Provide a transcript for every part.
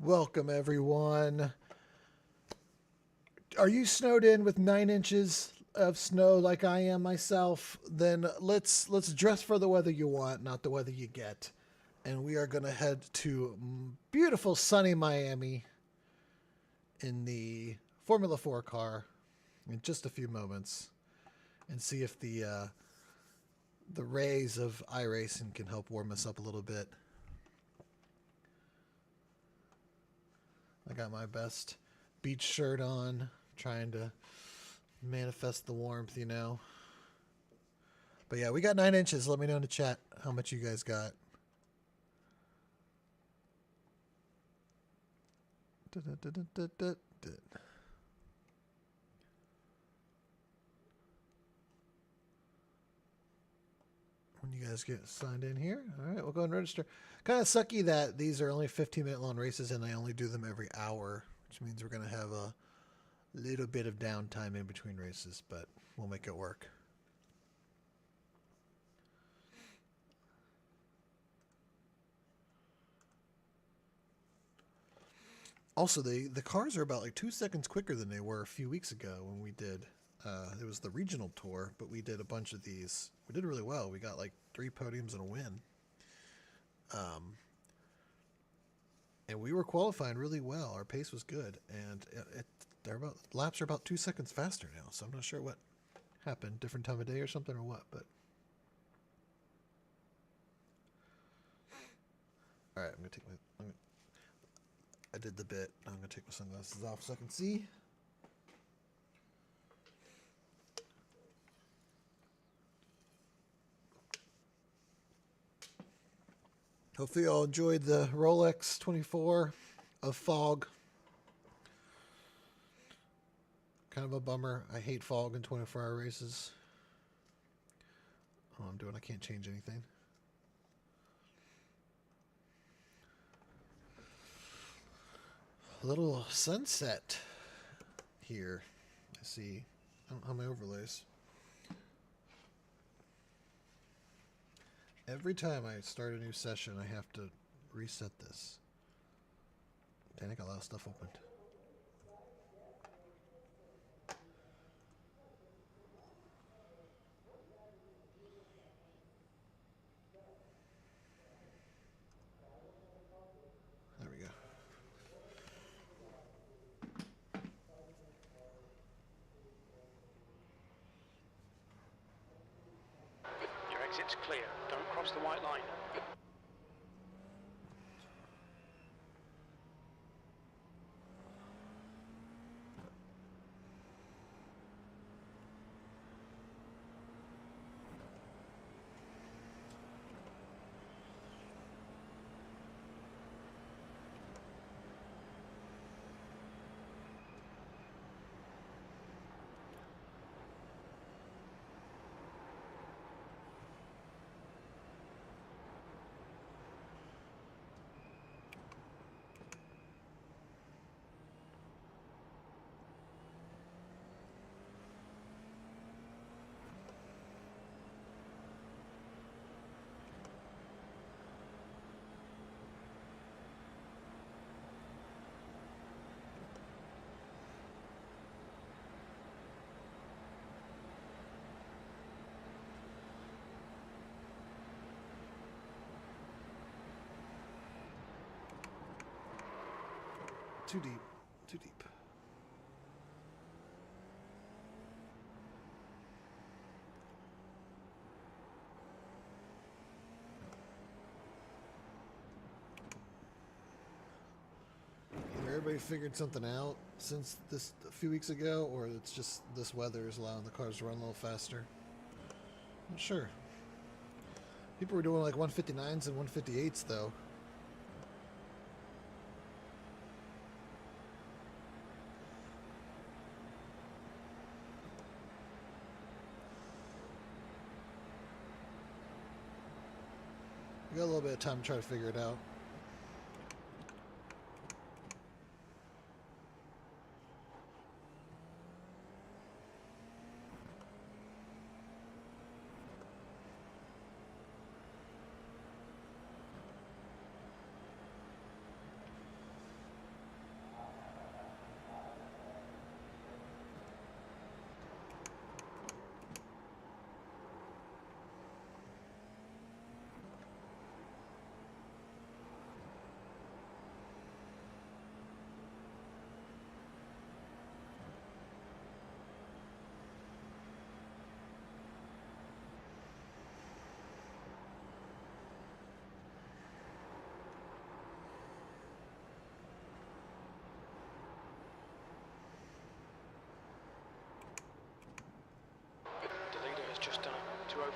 Welcome, everyone. Are you snowed in with 9 inches of snow like I am myself? Then let's dress for the weather you want, not the weather you get. And we are going to head to beautiful sunny Miami in the Formula 4 car in just a few moments and see if the rays of iRacing can help warm us up a little bit. I got my best beach shirt on, trying to manifest the warmth, you know. But yeah, we got 9 inches. Let me know in the chat how much you guys got. When you guys get signed in here. All right, we'll go and register. Kind of sucky that these are only 15-minute long races and I only do them every hour, which means we're going to have a little bit of downtime in between races, but we'll make it work. Also, the cars are about like 2 seconds quicker than they were a few weeks ago when we did. It was the regional tour, but we did a bunch of these. We did really well. We got like 3 podiums and a win. And we were qualifying really well. Our pace was good, and laps are about 2 seconds faster now. So I'm not sure what happened, different time of day or something or what. But all right, I'm gonna take my. I did the bit. I'm gonna take my sunglasses off so I can see. Hopefully you all enjoyed the Rolex 24 of fog. Kind of a bummer. I hate fog in 24-hour races. Oh, I'm doing. I can't change anything. A little sunset here. I see. I don't have my overlays. Every time I start a new session, I have to reset this. Dang, I got a lot of stuff opened. There we go. Your exit's clear. Don't cross the white line. Too deep. Too deep. Either everybody figured something out since this a few weeks ago, or it's just this weather is allowing the cars to run a little faster. Not sure. People were doing like 159s and 158s though. We got a little bit of time to try to figure it out.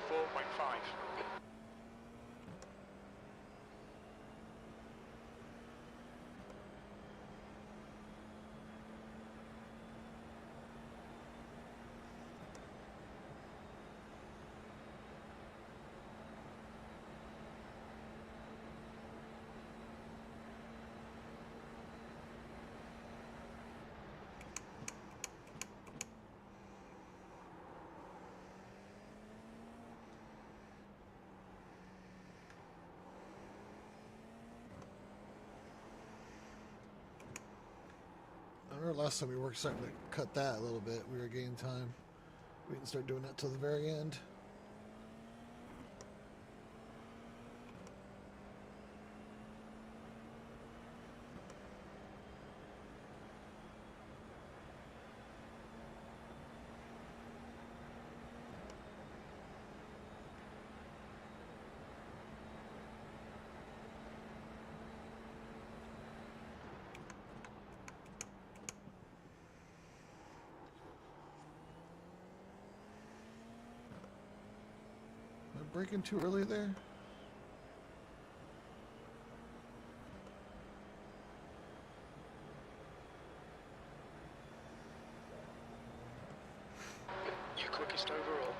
4.5. I remember last time we were starting to cut that a little bit. We were gaining time. We didn't start doing that till the very end. Am I braking too early there? Your quickest overall.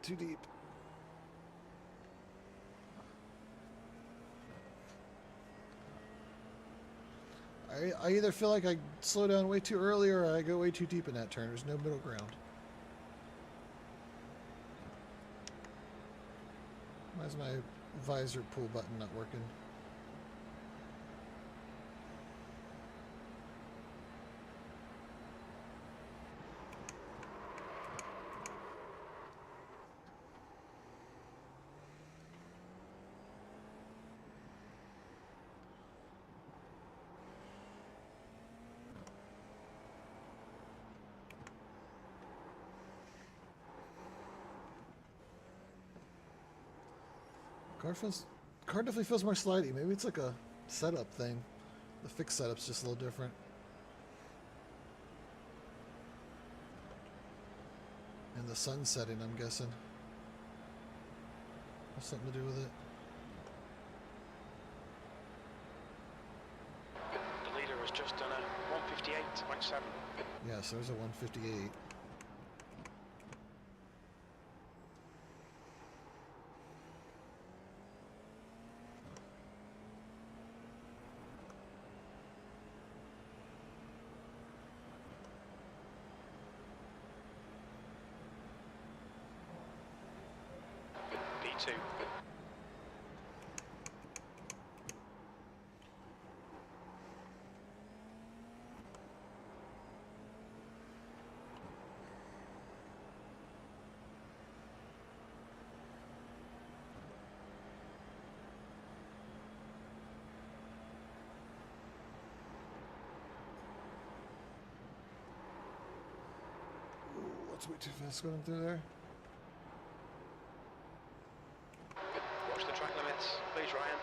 Too deep. I either feel like I slow down way too early or I go way too deep in that turn. There's no middle ground. Why is my visor pull button not working? Car definitely feels more slidey. Maybe it's like a setup thing. The fixed setup's just a little different. And the sun setting, I'm guessing. Has something to do with it. The leader has just done a 158.7. Yes, there's a 158. P2. Ooh, that's way too fast going through there. Watch the track limits, please, Ryan.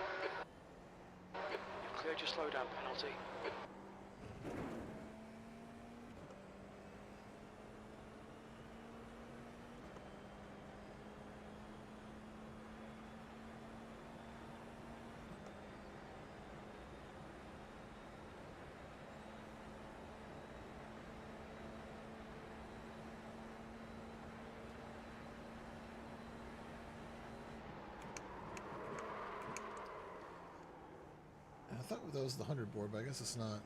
You've cleared your slowdown penalty. I thought that was the 100 board, but I guess it's not.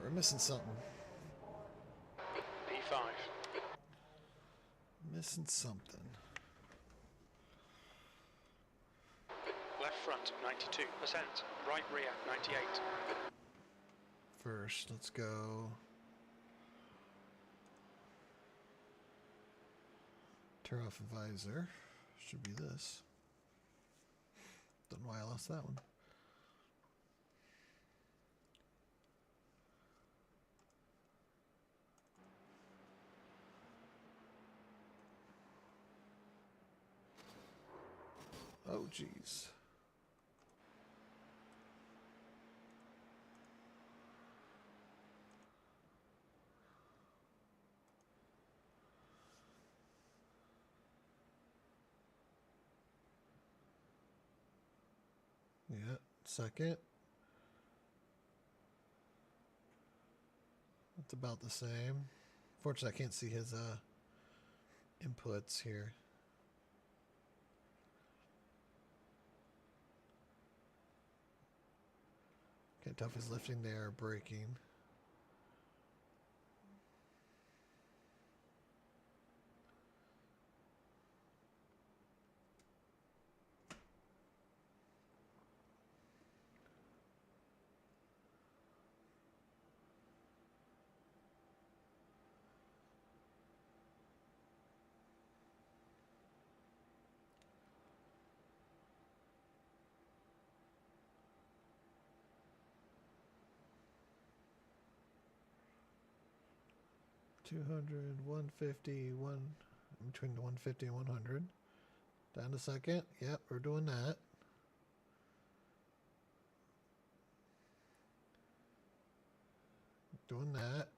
We're missing something. P5. Missing something. Left front 92%. Right rear 98. First, let's go. Turn off visor. Should be this. Don't know why I lost that one. Oh, jeez. Yeah, second. It's about the same. Fortunately, I can't see his inputs here. Can't tell if he's lifting there or braking. Between the 150 and 100. Down to second. Yep, we're doing that. Doing that.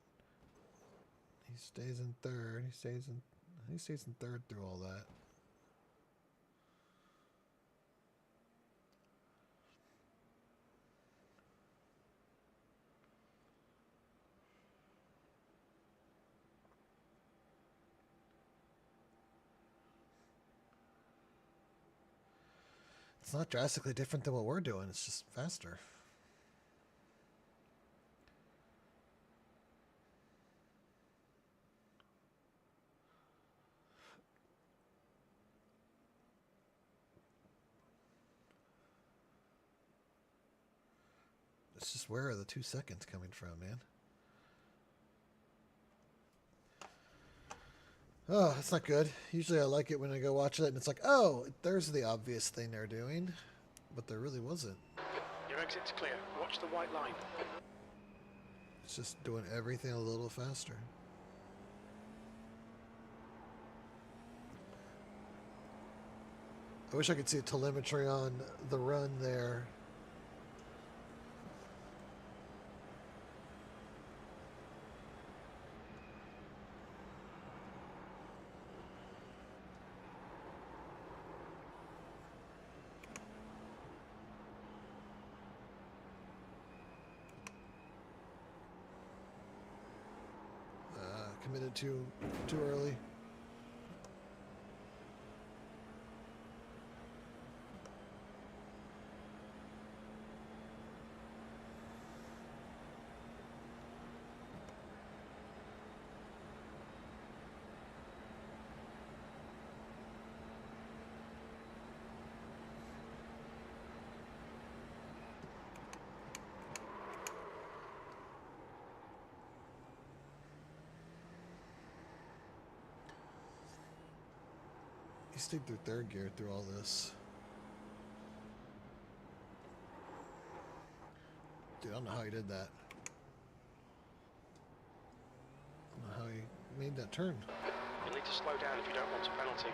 He stays in third. He stays in third through all that. It's not drastically different than what we're doing. It's just faster. It's just, where are the 2 seconds coming from, man? Oh, that's not good. Usually I like it when I go watch it and it's like, oh, there's the obvious thing they're doing. But there really wasn't. Your exit's clear. Watch the white line. It's just doing everything a little faster. I wish I could see telemetry on the run there. Committed too early. He stayed through third gear through all this. Dude, I don't know how he did that. I don't know how he made that turn. You'll need to slow down if you don't want a penalty.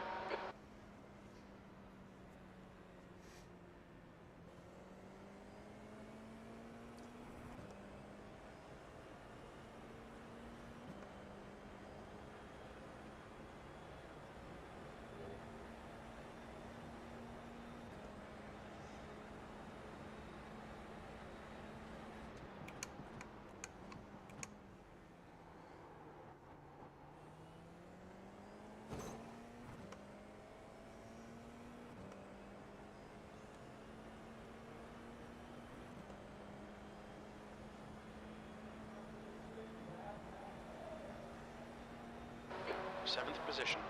7th position.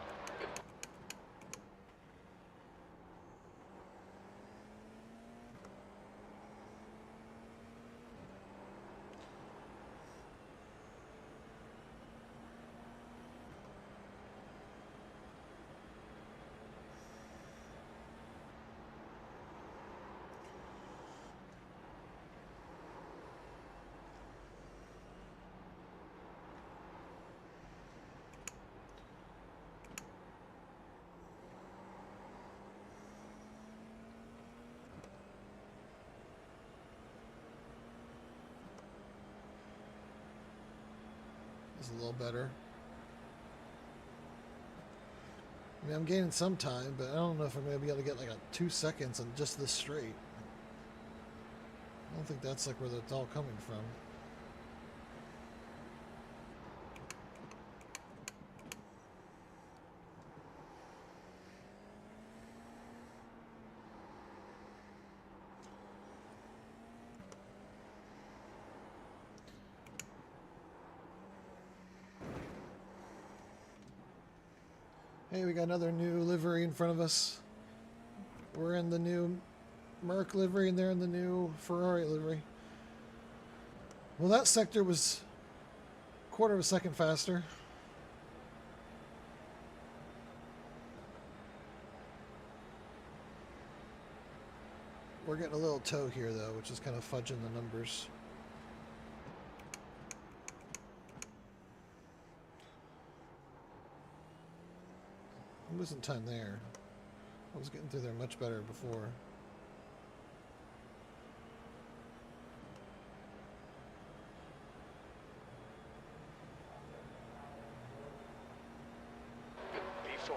It's a little better. I mean, I'm gaining some time, but I don't know if I'm going to be able to get like 2 seconds on just this straight. I don't think that's like where that's all coming from. Hey, we got another new livery in front of us. We're in the new Merc livery and they're in the new Ferrari livery. Well, that sector was a quarter of a second faster. We're getting a little tow here, though, which is kind of fudging the numbers. I'm losing time there. I was getting through there much better before. P4.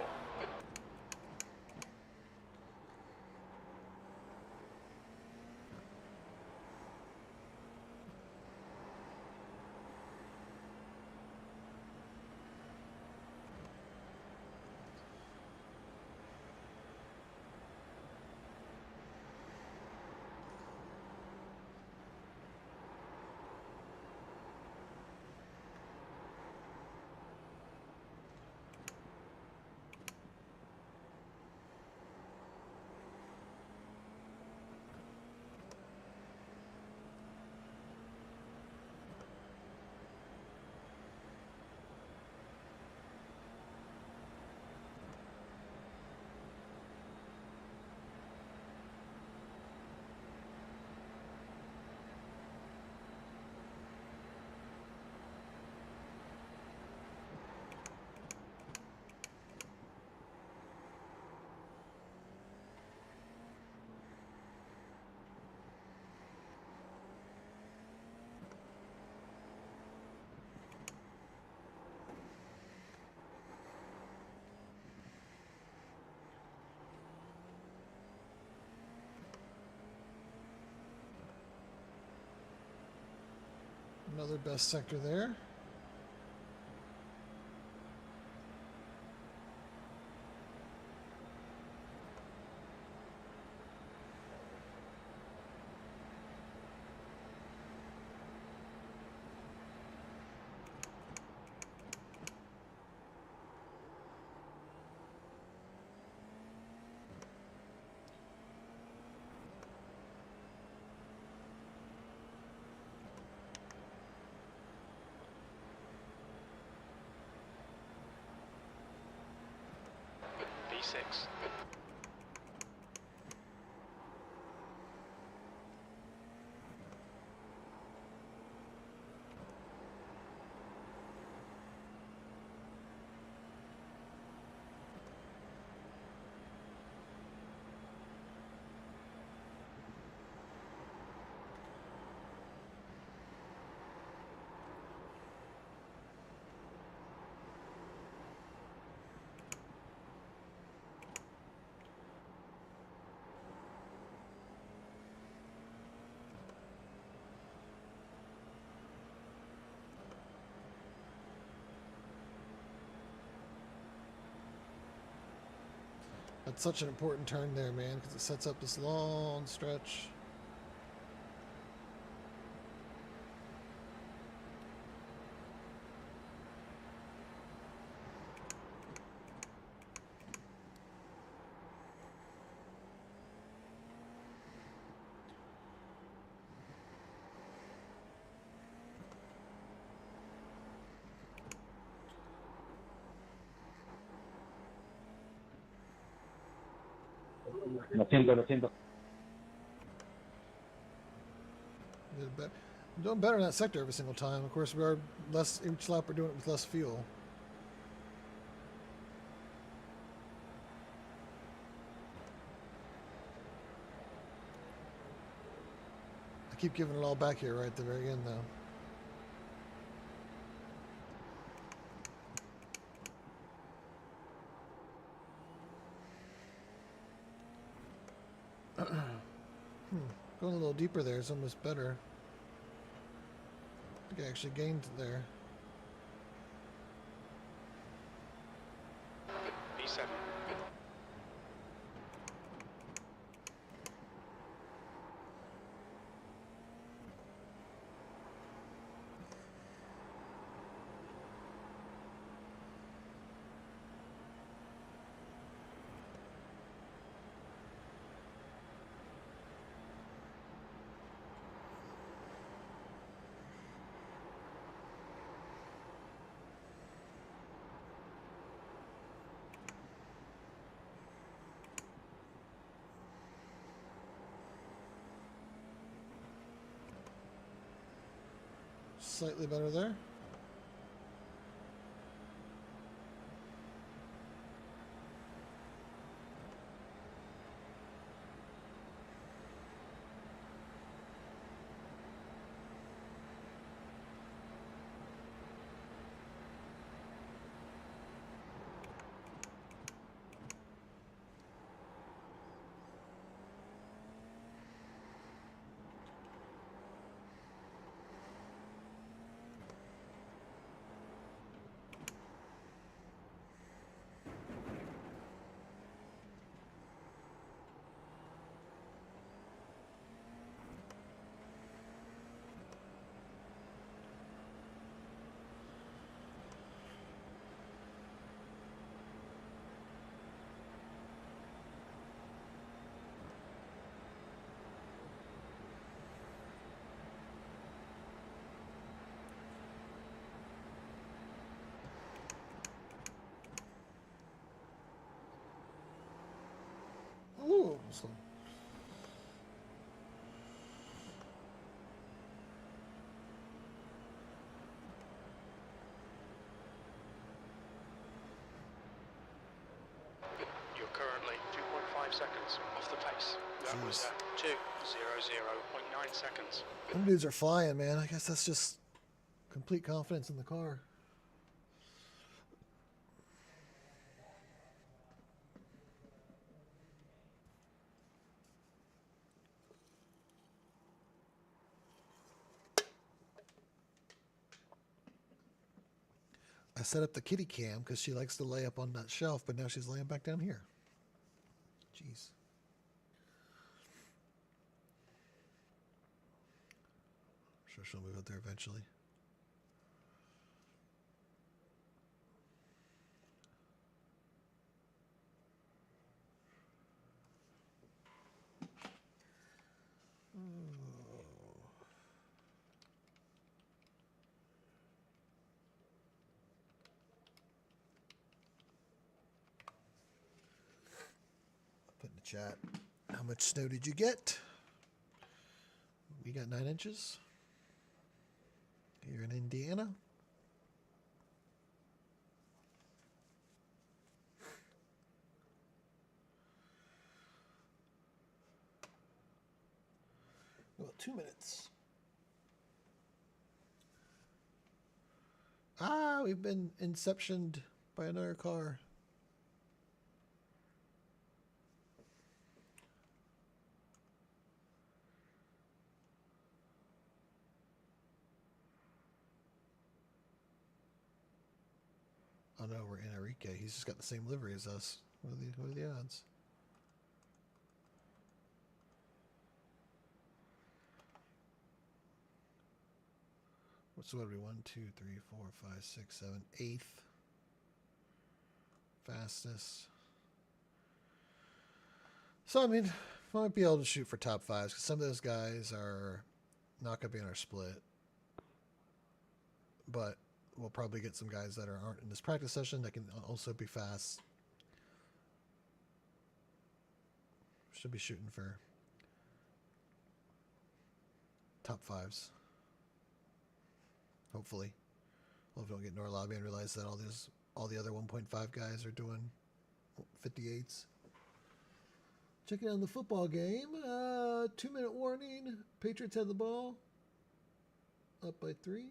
Another best sector there. P6. That's such an important turn there, man, because it sets up this long stretch. Lo siento, lo siento. Did bet- I'm doing better in that sector every single time. Of course, we are less each lap. We're doing it with less fuel. I keep giving it all back here right at the very end, though. Going a little deeper there is almost better. I think I actually gained there. B7. Slightly better there. Ooh, so You're currently 2.5 seconds off the pace. That was Jeez. 2:00.9 seconds. them dudes are flying, man. I guess that's just complete confidence in the car. I set up the kitty cam because she likes to lay up on that shelf, but now she's laying back down here. Jeez. I'm sure she'll move out there eventually. Put in the chat. How much snow did you get? We got 9 inches here in Indiana. Well, 2 minutes. Ah, we've been inceptioned by another car. Oh no, we're Enrique. He's just got the same livery as us. What are the odds? What's what are we? 1, 2, 3, 4, 5, 6, 7, 8th fastest. So I mean, might be able to shoot for top 5s because some of those guys are not going to be in our split. But we'll probably get some guys that aren't in this practice session that can also be fast. Should be shooting for top fives. Hopefully. Well, if we don't get into our lobby and realize that all the other 1.5 guys are doing 58s. Checking on the football game. 2-minute warning. Patriots had the ball. Up by 3.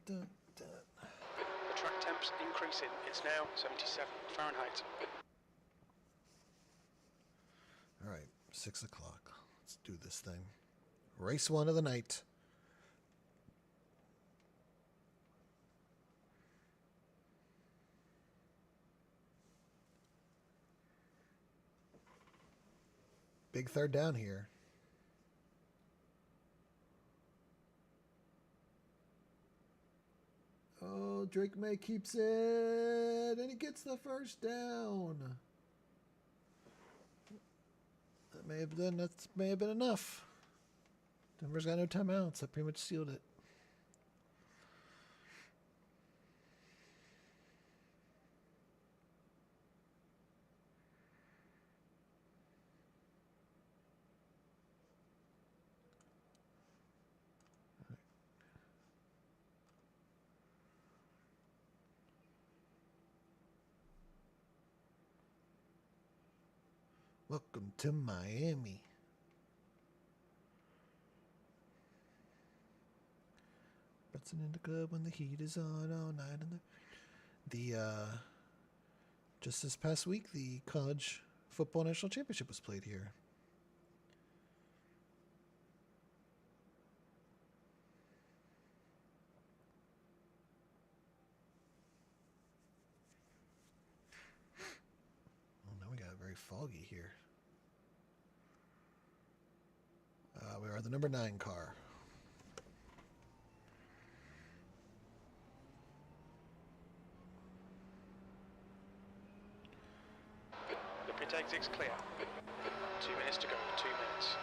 The track temps increasing. It's now 77 Fahrenheit. All right, 6 o'clock. Let's do this thing. Race 1 of the night. Big third down here. Oh, Drake May keeps it, and he gets the first down. That may have been enough. Denver's got no timeouts. That pretty much sealed it. Welcome to Miami. Dancing in the club when the heat is on all night. Just this past week, the college football national championship was played here. Oh, now we got very foggy here. We are the number 9 car. The pit exit's clear. 2 minutes to go. 2 minutes.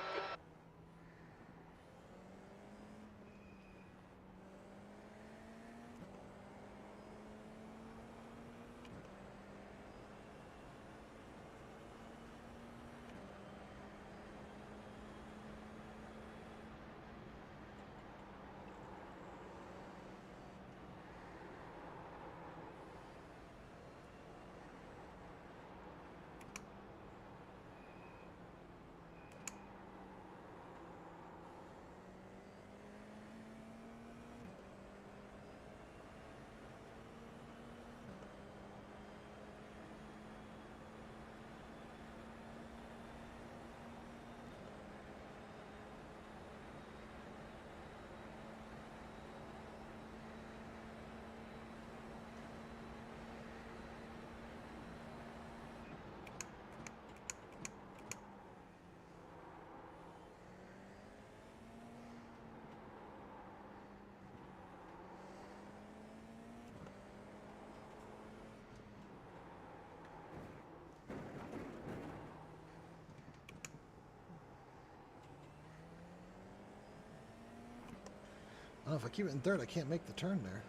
Oh, if I keep it in third, I can't make the turn there.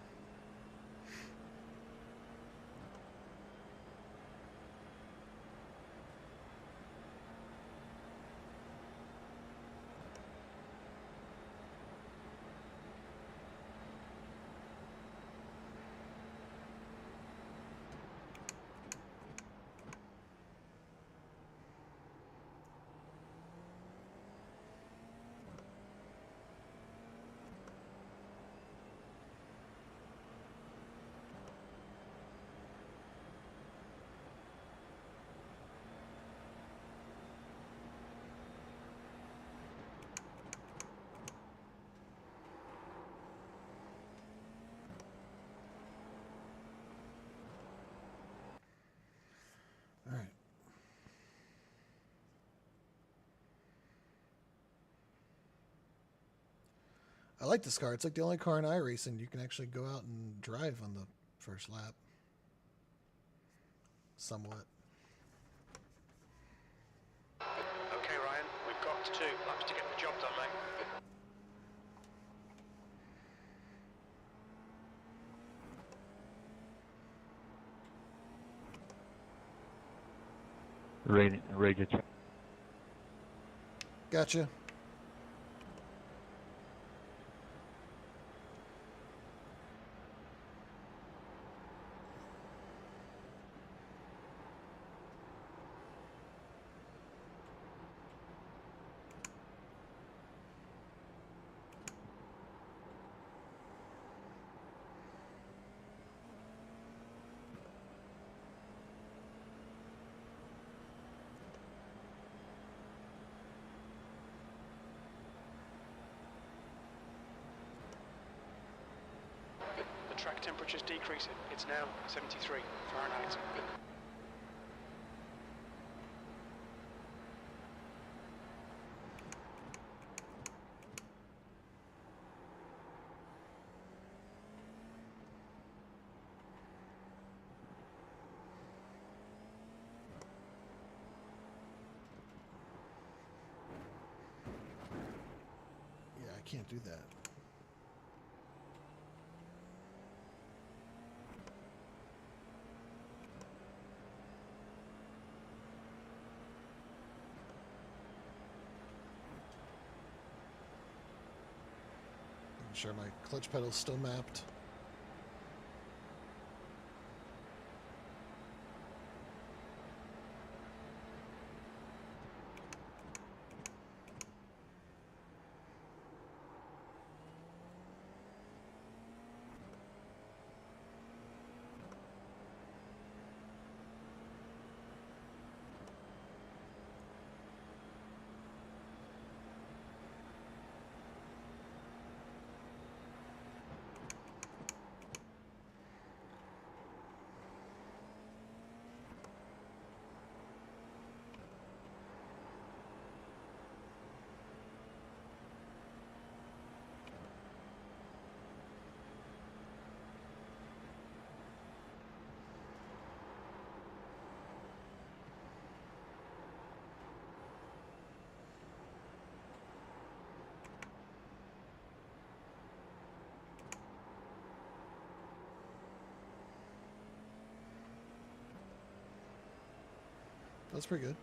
I like this car. It's like the only car in iRacing you can actually go out and drive on the first lap. Somewhat. Okay, Ryan, we've got 2 laps to get the job done, mate. Radio check. Gotcha. The track temperature's decreasing. It's now 73 Fahrenheit. Yeah, I can't do that. I'm sure my clutch pedal's still mapped. That's pretty good.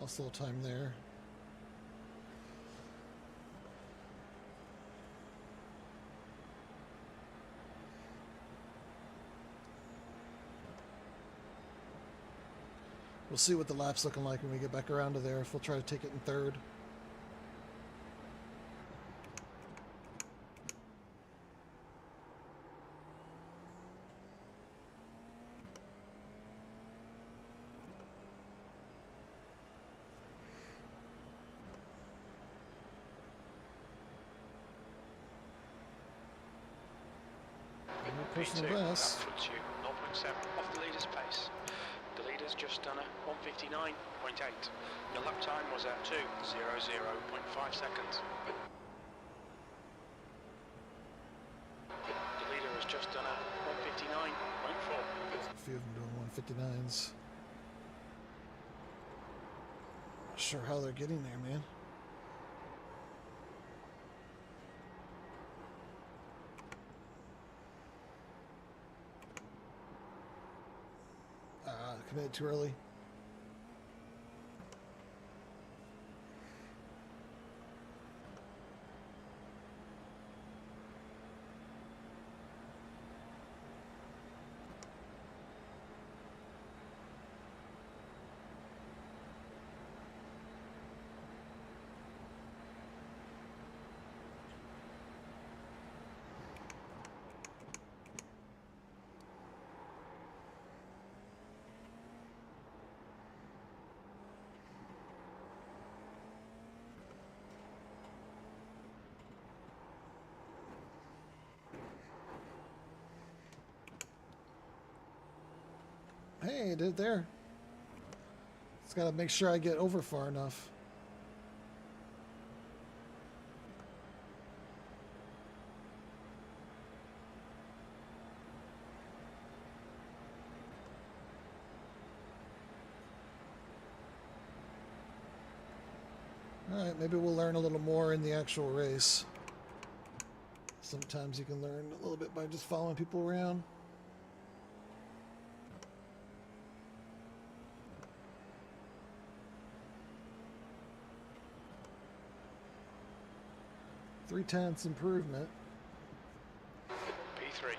Lost a little time there. We'll see what the lap's looking like when we get back around to there, if we'll try to take it in third. Personal P2, best. that puts you 0.7 off the leader's pace. The leader's just done a 1:59.8. Your lap time was at 2:00.5 seconds. The leader has just done a 1:59.4. A few of them doing 159s. Not sure how they're getting there, man. Committed too early. Hey, I did it there. Just gotta make sure I get over far enough. Alright, maybe we'll learn a little more in the actual race. Sometimes you can learn a little bit by just following people around. Three-tenths improvement. P3.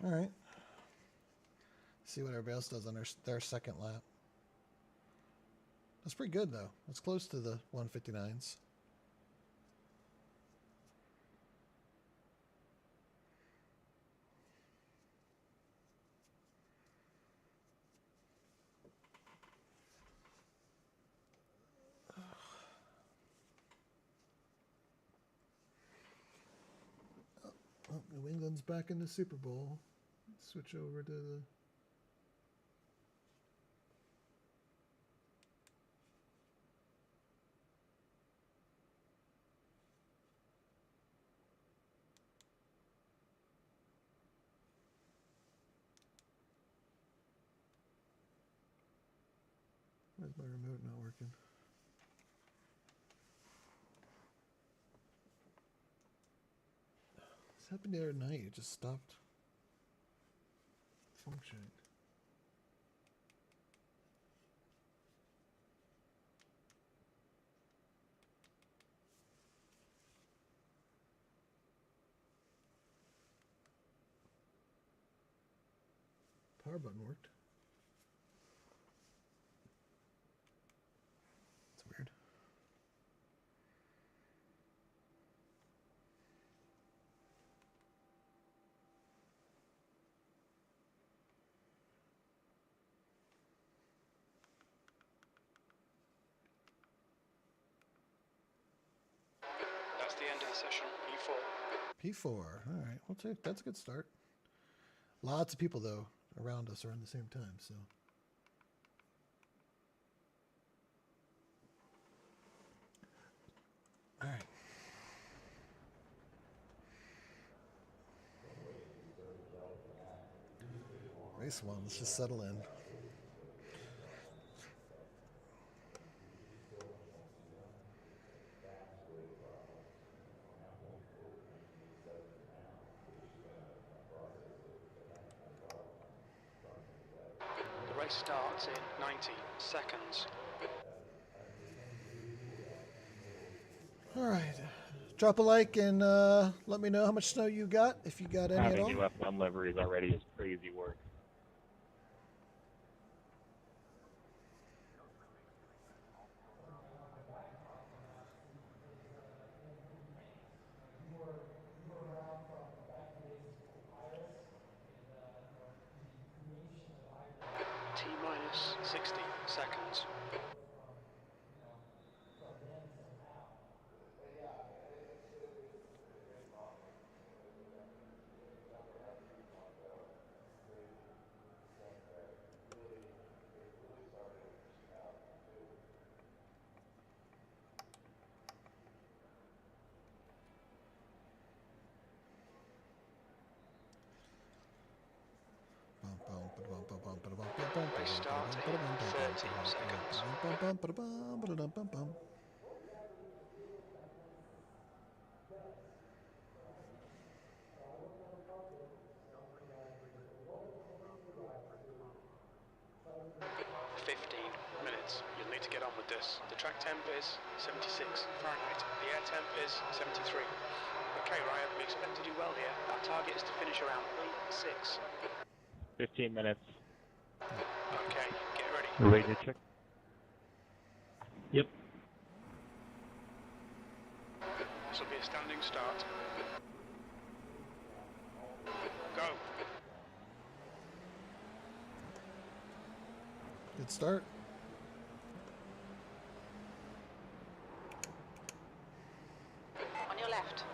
All right. See what everybody else does on their second lap. That's pretty good, though. That's close to the 159s. Oh, New England's back in the Super Bowl. Let's switch over to the... Where's my remote not working? This happened the other night. It just stopped functioning. Power button worked. That's weird. That's the end of the session. P4. P4. All right. Well, that's a good start. Lots of people, though, around us around the same time, so. All right. Race one. Let's just settle in. The race starts in 90 seconds. All right. Drop a like and let me know how much snow you got, if you got any at Having all. new F1 liveries already is crazy work. T minus 60 seconds. Race start in 30 seconds. 15 minutes. You'll need to get on with this. The track temp is 76 Fahrenheit. The air temp is 73. Okay, Ryan, we expect to do well here. Our target is to finish around P6. 15 minutes. Okay, get ready. Radio check. Yep. This will be a standing start. Go. Good start. On your left.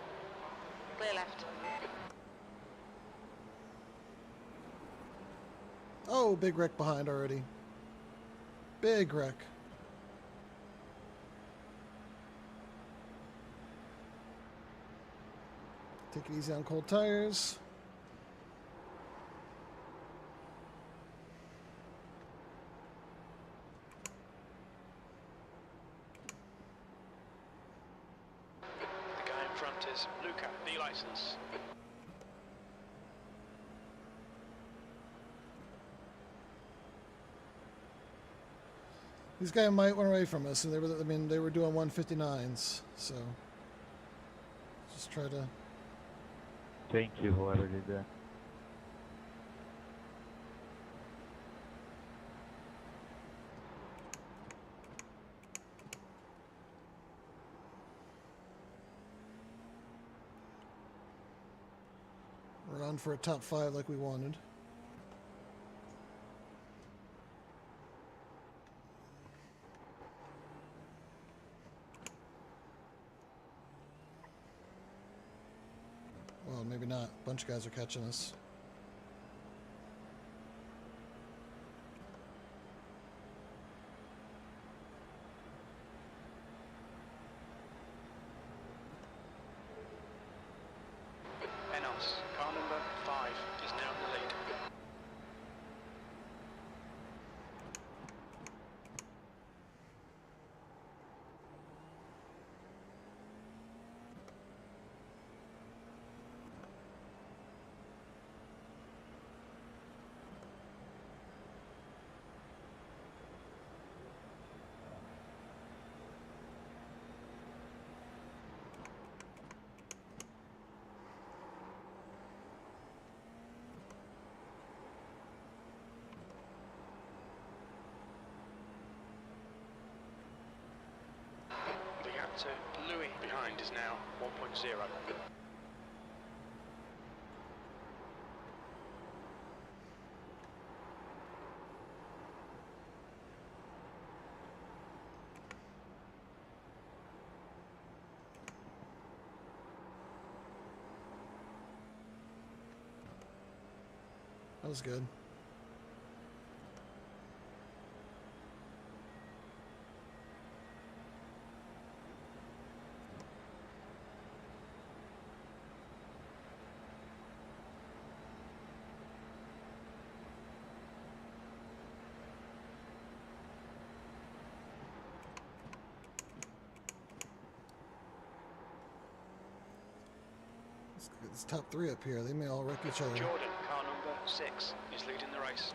Oh, big wreck behind already. Big wreck. Take it easy on cold tires. The guy in front is Luca, B license. These guys might run away from us, and they were doing 159s, so just try to. Thank you, whoever did that. Run for a top 5 like we wanted. Well, maybe not. A bunch of guys are catching us. Enos, car number 5 is now in the lead. The gap to Louis behind is now 1.0. That was good. Let's get this top 3 up here. They may all wreck each other. Jordan, car number 6, is leading the race.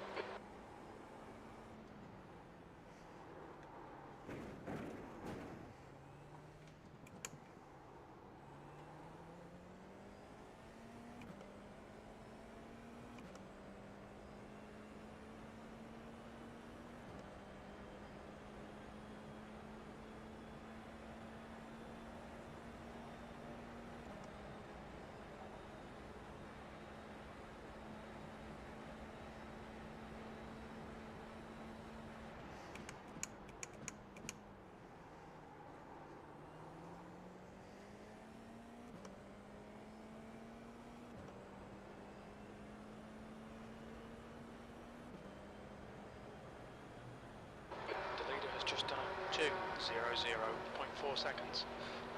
The leader has just done a 2:00.4 seconds.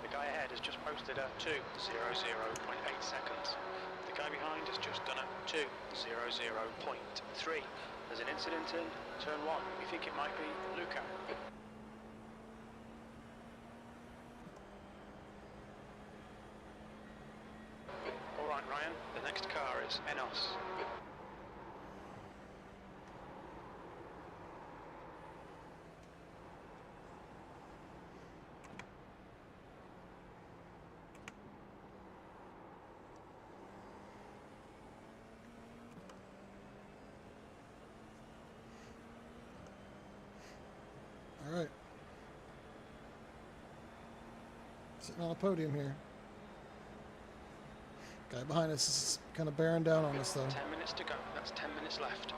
The guy ahead has just posted a 2:00.8 seconds. The guy behind has just done a 2:00.3. There's an incident in turn 1. We think it might be Luca. All right, Ryan. The next car is Enos. All right. Sitting on a podium here. Guy behind us is kind of bearing down on us, though. 10 minutes to go. That's 10 minutes left.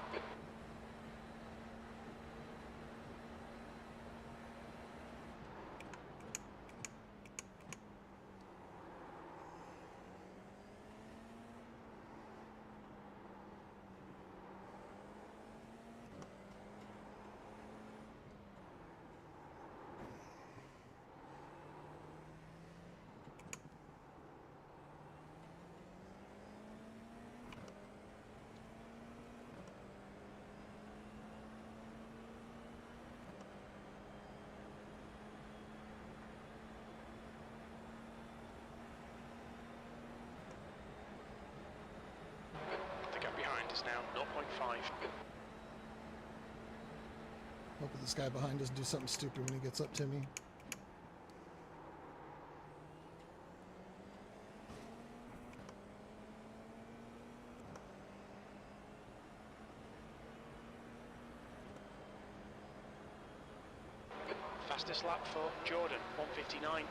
distance now, 0.5. Hoping this guy behind doesn't do something stupid when he gets up to me. Fastest lap for Jordan, 159.7.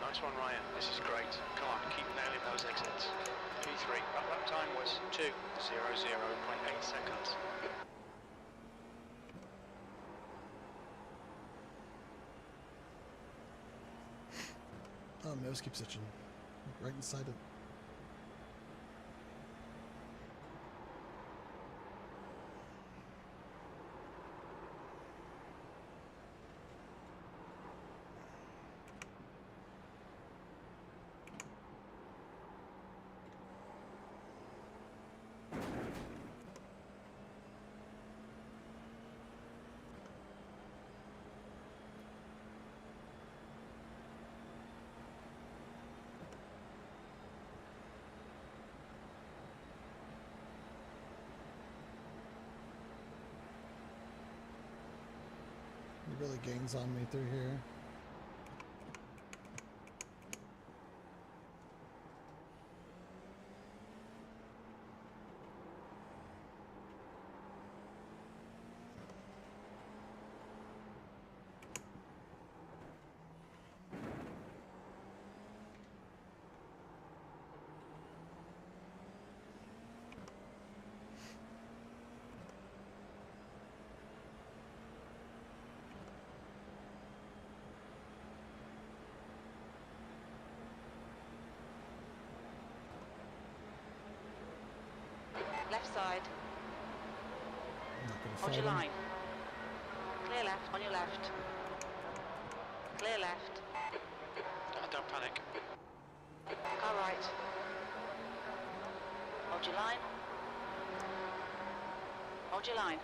Nice one, Ryan. This is great. Come on, keep nailing those exits. P3, that lap time was 2:00.8 seconds. Oh, nose keeps itching. Right inside it. He really gains on me through here. Left side. I'm not gonna Hold fight your him. line. Clear left, on your left. Clear left. Don't panic. Car right. Hold your line. Hold your line.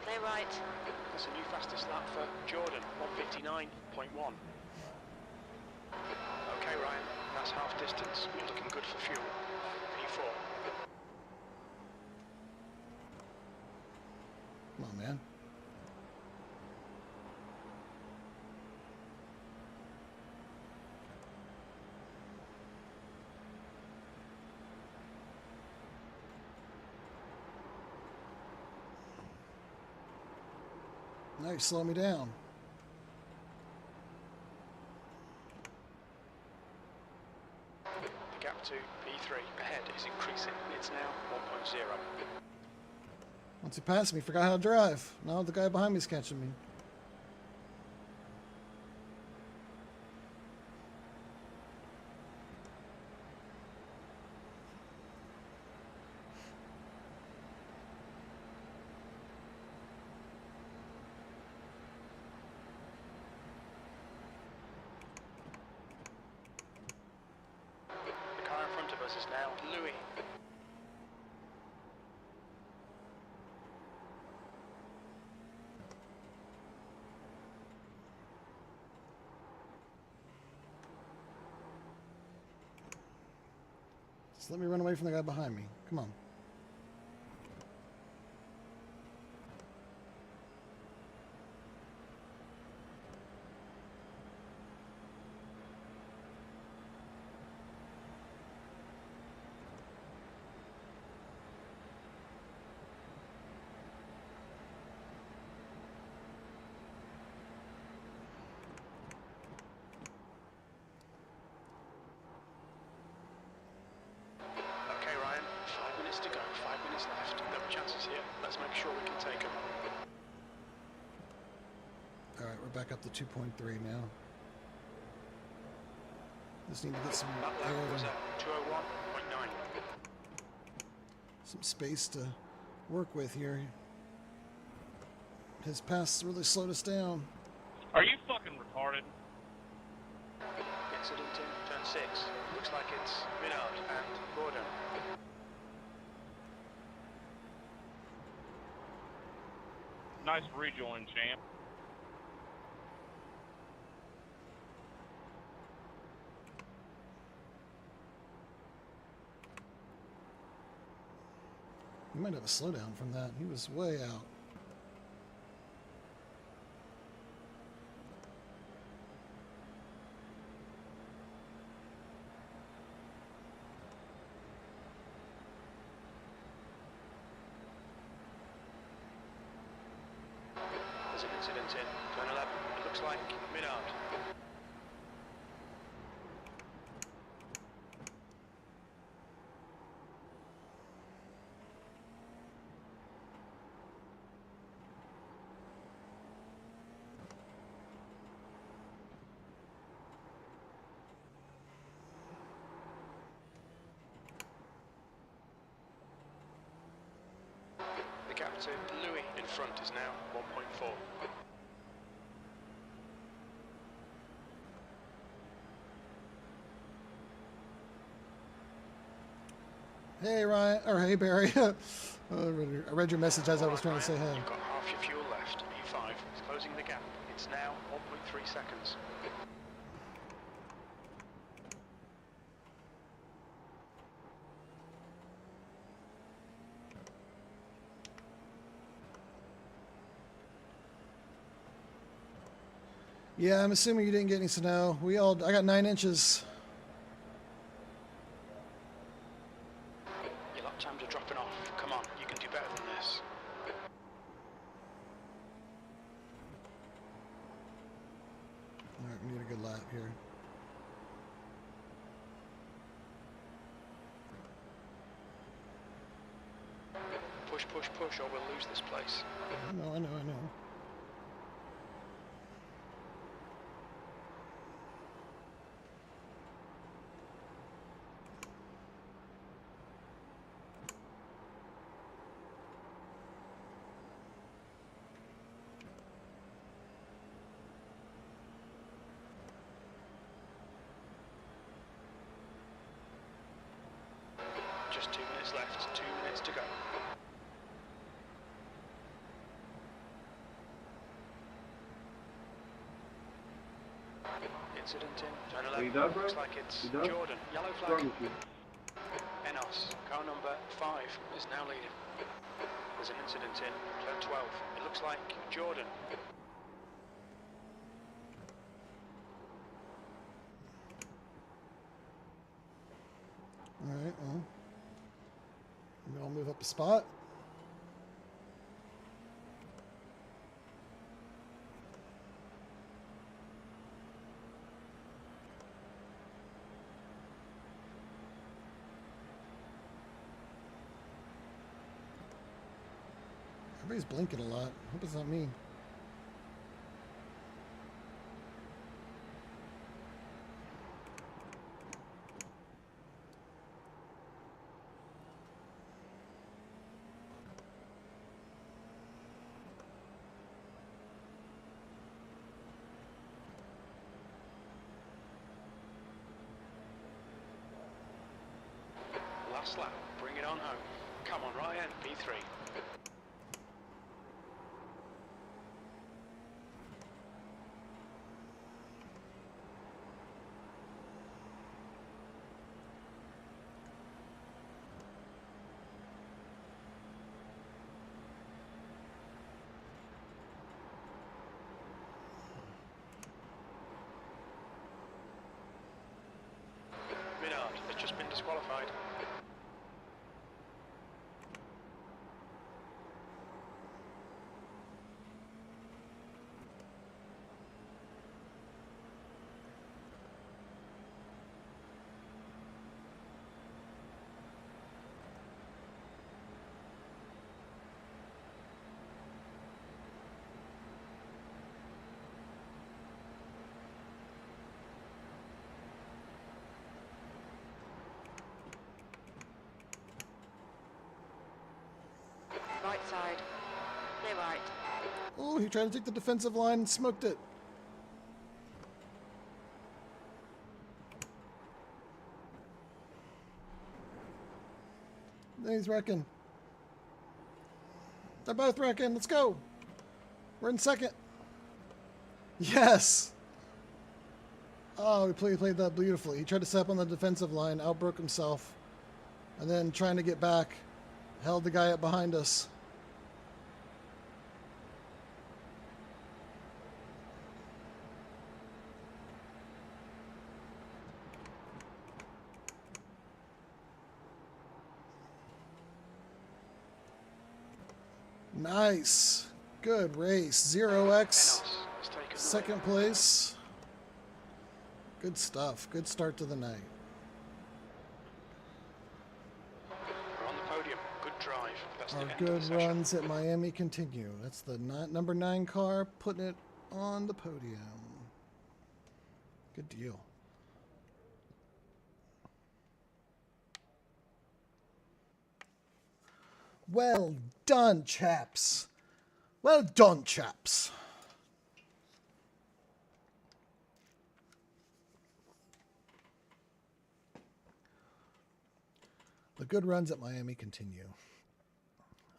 Clear right. That's a new fastest lap for Jordan, 159.1. Okay, Ryan, that's half distance. You're looking good for fuel. P4. Come on, man. Now you slow me down. The gap to P3 ahead is increasing. It's now 1.0. Once he passed me, forgot how to drive. Now the guy behind me is catching me. The car in front of us is now Louis. Just let me run away from the guy behind me. Come on. Okay, Ryan, 5 minutes to go, 5 minutes left. There are chances here. Let's make sure we can take them. All right, we're back up to 2.3 now. Just need to get some That lap was air, at 201.9. some space to work with here. His pass really slowed us down. Are you fucking retarded? Incident in turn 6. Looks like it's Minard and Gordon. Nice rejoin, champ. He might have a slowdown from that. He was way out. There's an incident in turn 11. It looks like Minard. The gap to Louis in front is now 1.4. Hey Ryan, or hey Barry. I read your message as I was trying to say hey. You've got half your fuel left. E5 is closing the gap. It's now 1.3 seconds. Yeah, I'm assuming you didn't get any snow. I got 9 inches. Your lap times are dropping off. Come on, you can do better than this. Alright, we need a good lap here. Push, push, push, or we'll lose this place. I know. Just 2 minutes left, 2 minutes to go. Incident in turn 11. done, bro? Looks like it's You done? Jordan. Yellow flag. Wrong with you? Enos, car number 5 is now leading. There's an incident in turn 12. It looks like Jordan. Alright, well. Maybe I'll move up a spot. Everybody's blinking a lot. What does that mean? Last lap, bring it on home. Come on, Ryan, P3. Minard has just been disqualified. Right side. Clear right. Oh, he tried to take the defensive line and smoked it. Then he's wrecking. They're both wrecking. Let's go. We're in second. Yes. Oh, he played that beautifully. He tried to set up on the defensive line, outbroke himself, and then trying to get back, Held the guy up behind us. Nice. Good race. 0x. Second place. Good stuff. Good start to the night. We're on the podium. Good drive. That's Our the end of the good session. runs at Miami continue. That's the number 9 car putting it on the podium. Good deal. Well done, chaps. Well done, chaps. The good runs at Miami continue.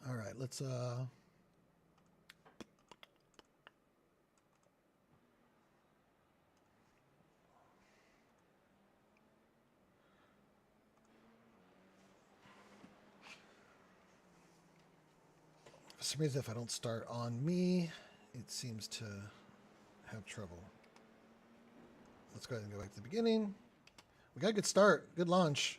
All right, let's for some reason if I don't start on me, it seems to have trouble. Let's go ahead and go back to the beginning. We got a good start, good launch.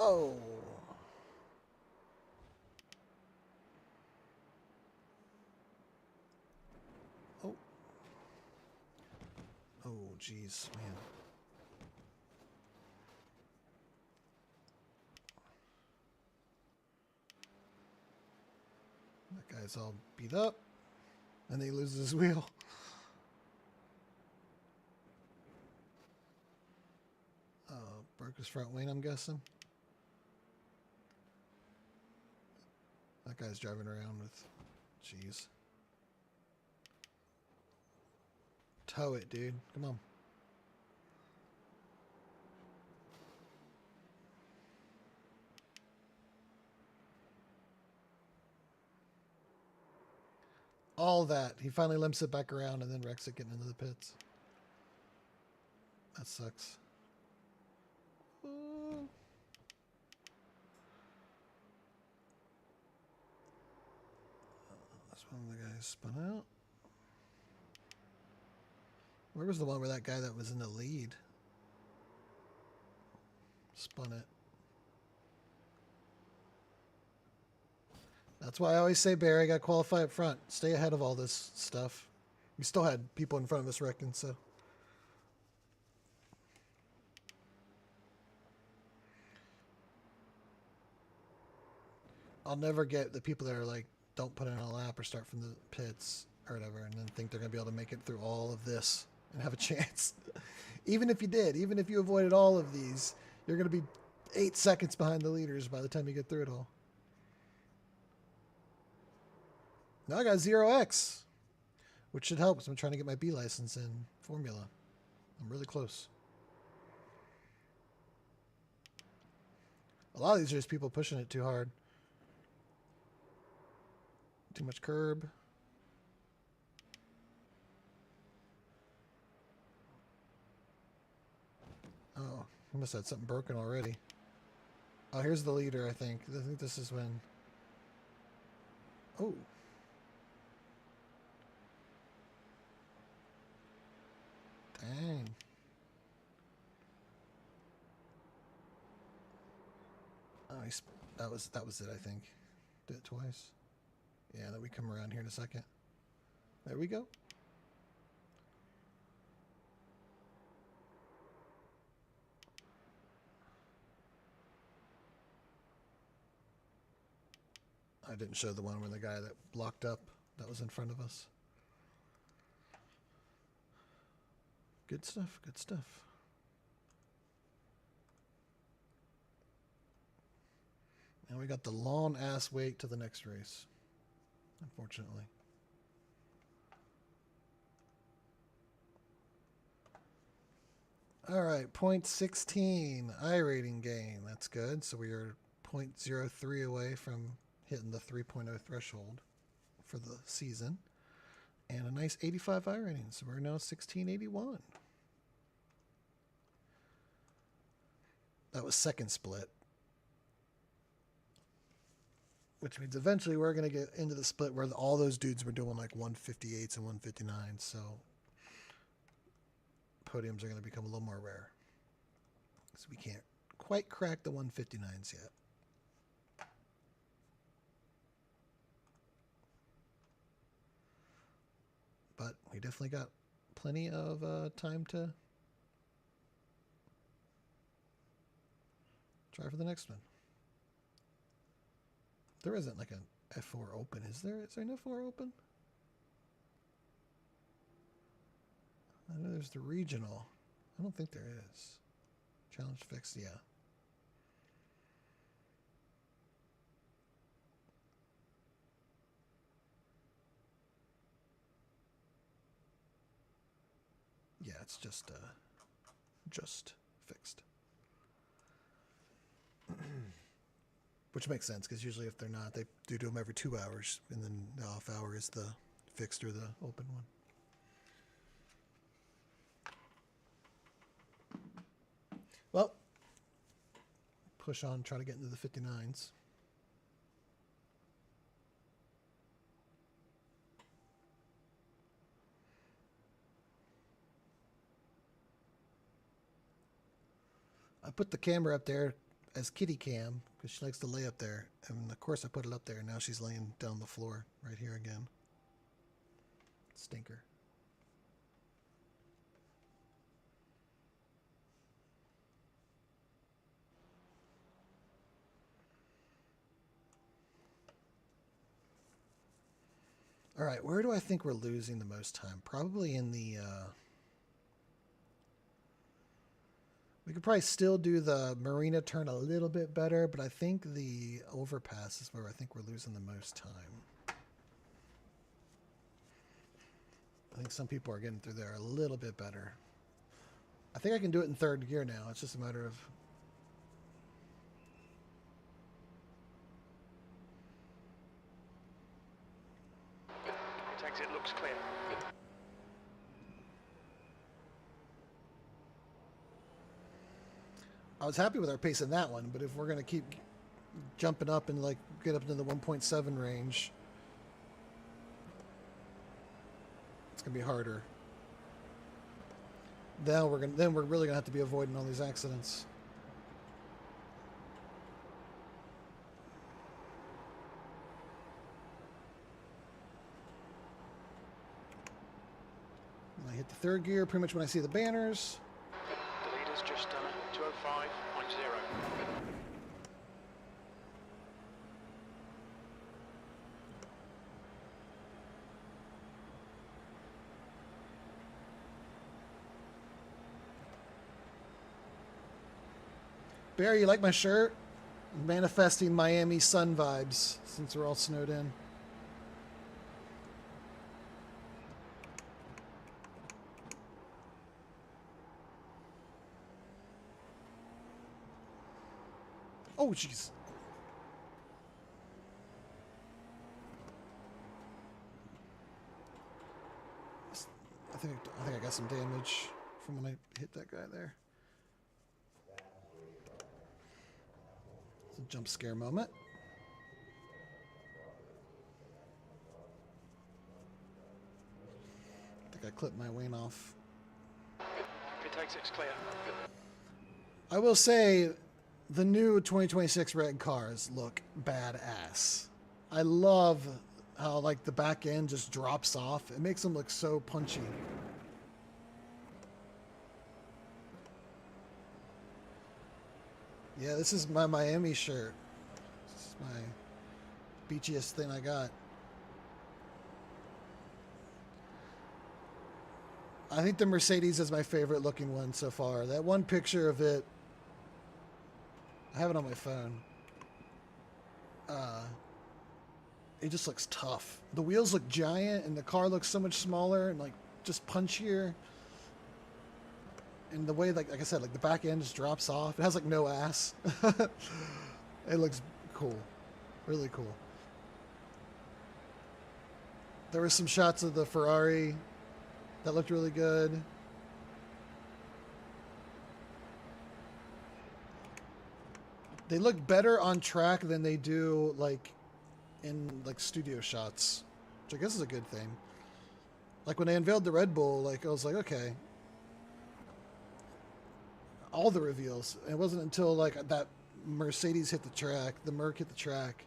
Oh. Oh. Oh, geez, man. That guy's all beat up. And he loses his wheel. Broke his front wing, I'm guessing. That guy's driving around with... Jeez. Tow it, dude. Come on. All that. He finally limps it back around and then wrecks it getting into the pits. That sucks. That's one of the guys spun out. Where was the one where that guy that was in the lead spun it? That's why I always say, Barry, got to qualify up front. Stay ahead of all this stuff. We still had people in front of us wrecking, so. I'll never get the people that are like, don't put in a lap or start from the pits or whatever, and then think they're going to be able to make it through all of this and have a chance. Even if you did, even if you avoided all of these, you're going to be 8 seconds behind the leaders by the time you get through it all. Now I got 0x, which should help because I'm trying to get my B license in Formula. I'm really close. A lot of these are just people pushing it too hard. Too much curb. Oh, I must have had something broken already. Oh, here's the leader, I think. I think this is when... Oh. Dang. Oh, that was it, I think. Did it twice. Yeah, then we come around here in a second. There we go. I didn't show the one where the guy that blocked up that was in front of us. Good stuff, good stuff. And we got the long ass wait to the next race, unfortunately. All right, 0.16 iRating gain. That's good. So we are 0.03 away from hitting the 3.0 threshold for the season. And a nice 85 iRating, so we're now 1681. That was second split. Which means eventually we're going to get into the split where all those dudes were doing like 158s and 159s, so podiums are going to become a little more rare. So we can't quite crack the 159s yet. But we definitely got plenty of time to try for the next one. There isn't like an F4 open, is there? Is there an F4 open? I know there's the regional. I don't think there is. Challenge fixed, yeah. Yeah, it's just fixed. Which makes sense, because usually if they're not, they do them every 2 hours, and then the off hour is the fixed or the open one. Well, push on, try to get into the 59s. I put the camera up there as kitty cam because she likes to lay up there, and of course I put it up there, and now she's laying down the floor right here again. Stinker. All right, where do I think we're losing the most time? Probably in the we could probably still do the marina turn a little bit better, but I think the overpass is where I think we're losing the most time. I think some people are getting through there a little bit better. I think I can do it in third gear now. It's just a matter of... Exit looks clear. I was happy with our pace in that one, but if we're going to keep jumping up and like get up into the 1.7 range, it's going to be harder. Then we're really going to have to be avoiding all these accidents. And I hit the third gear pretty much when I see the banners. The leader's just done a 205.0. Barry, you like my shirt? Manifesting Miami sun vibes since we're all snowed in. Oh, jeez. I think I got some damage from when I hit that guy there. It's a jump scare moment. I think I clipped my wing off. Pit exit's clear. I will say the new 2026 red cars look badass. I love how like the back end just drops off. It makes them look so punchy. Yeah, this is my Miami shirt. This is my beachiest thing I got. I think the Mercedes is my favorite looking one so far. That one picture of it, I have it on my phone. It just looks tough. The wheels look giant and the car looks so much smaller and like just punchier. And the way, like I said, like the back end just drops off. It has like no ass. It looks cool. Really cool. There were some shots of the Ferrari that looked really good. They look better on track than they do like in like studio shots, which I guess is a good thing. Like when they unveiled the Red Bull, like I was like, okay. All the reveals. It wasn't until like that Mercedes hit the track, the Merc hit the track,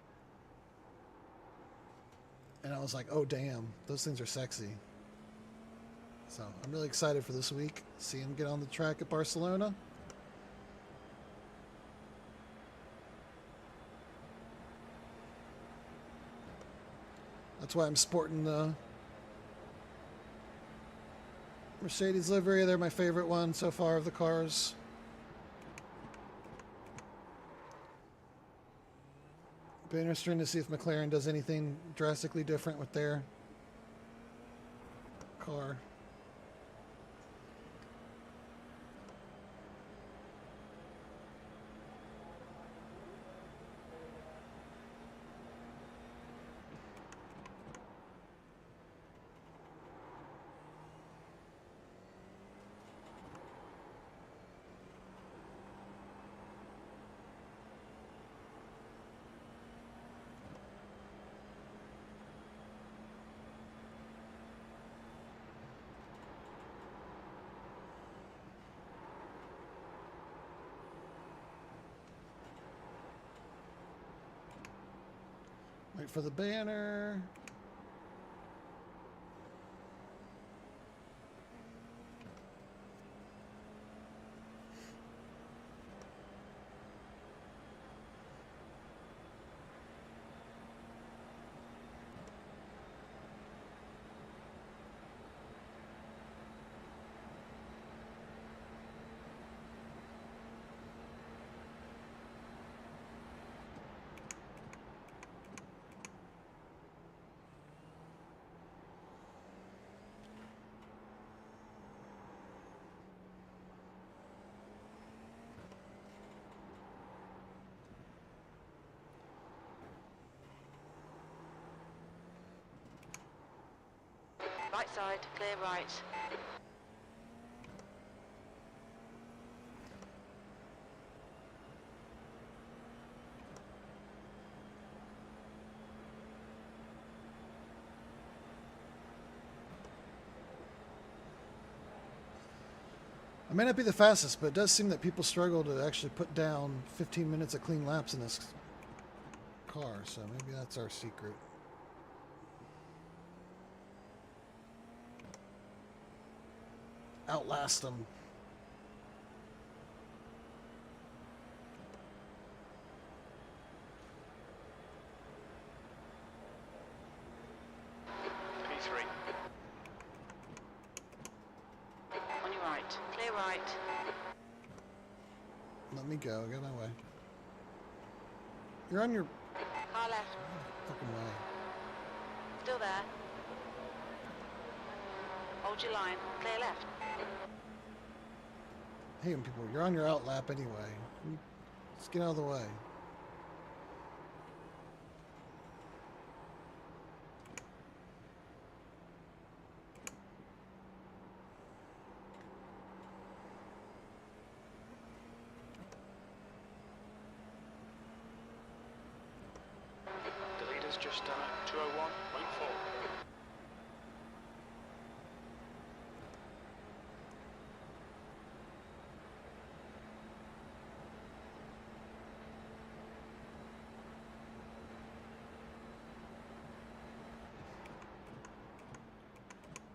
and I was like, oh damn, those things are sexy. So I'm really excited for this week. See him get on the track at Barcelona. That's why I'm sporting the Mercedes livery. They're my favorite one so far of the cars. Be interesting to see if McLaren does anything drastically different with their car. Wait for the banner. Right side, clear right. I may not be the fastest, but it does seem that people struggle to actually put down 15 minutes of clean laps in this car, so maybe that's our secret. Outlast them. P3. On your right, clear right. Let me go. Get my way. You're on your Car left, fucking way. still there. Hold your line, clear left. Hey, people, you're on your out lap anyway. Just get out of the way. The leader's just done at 201.4.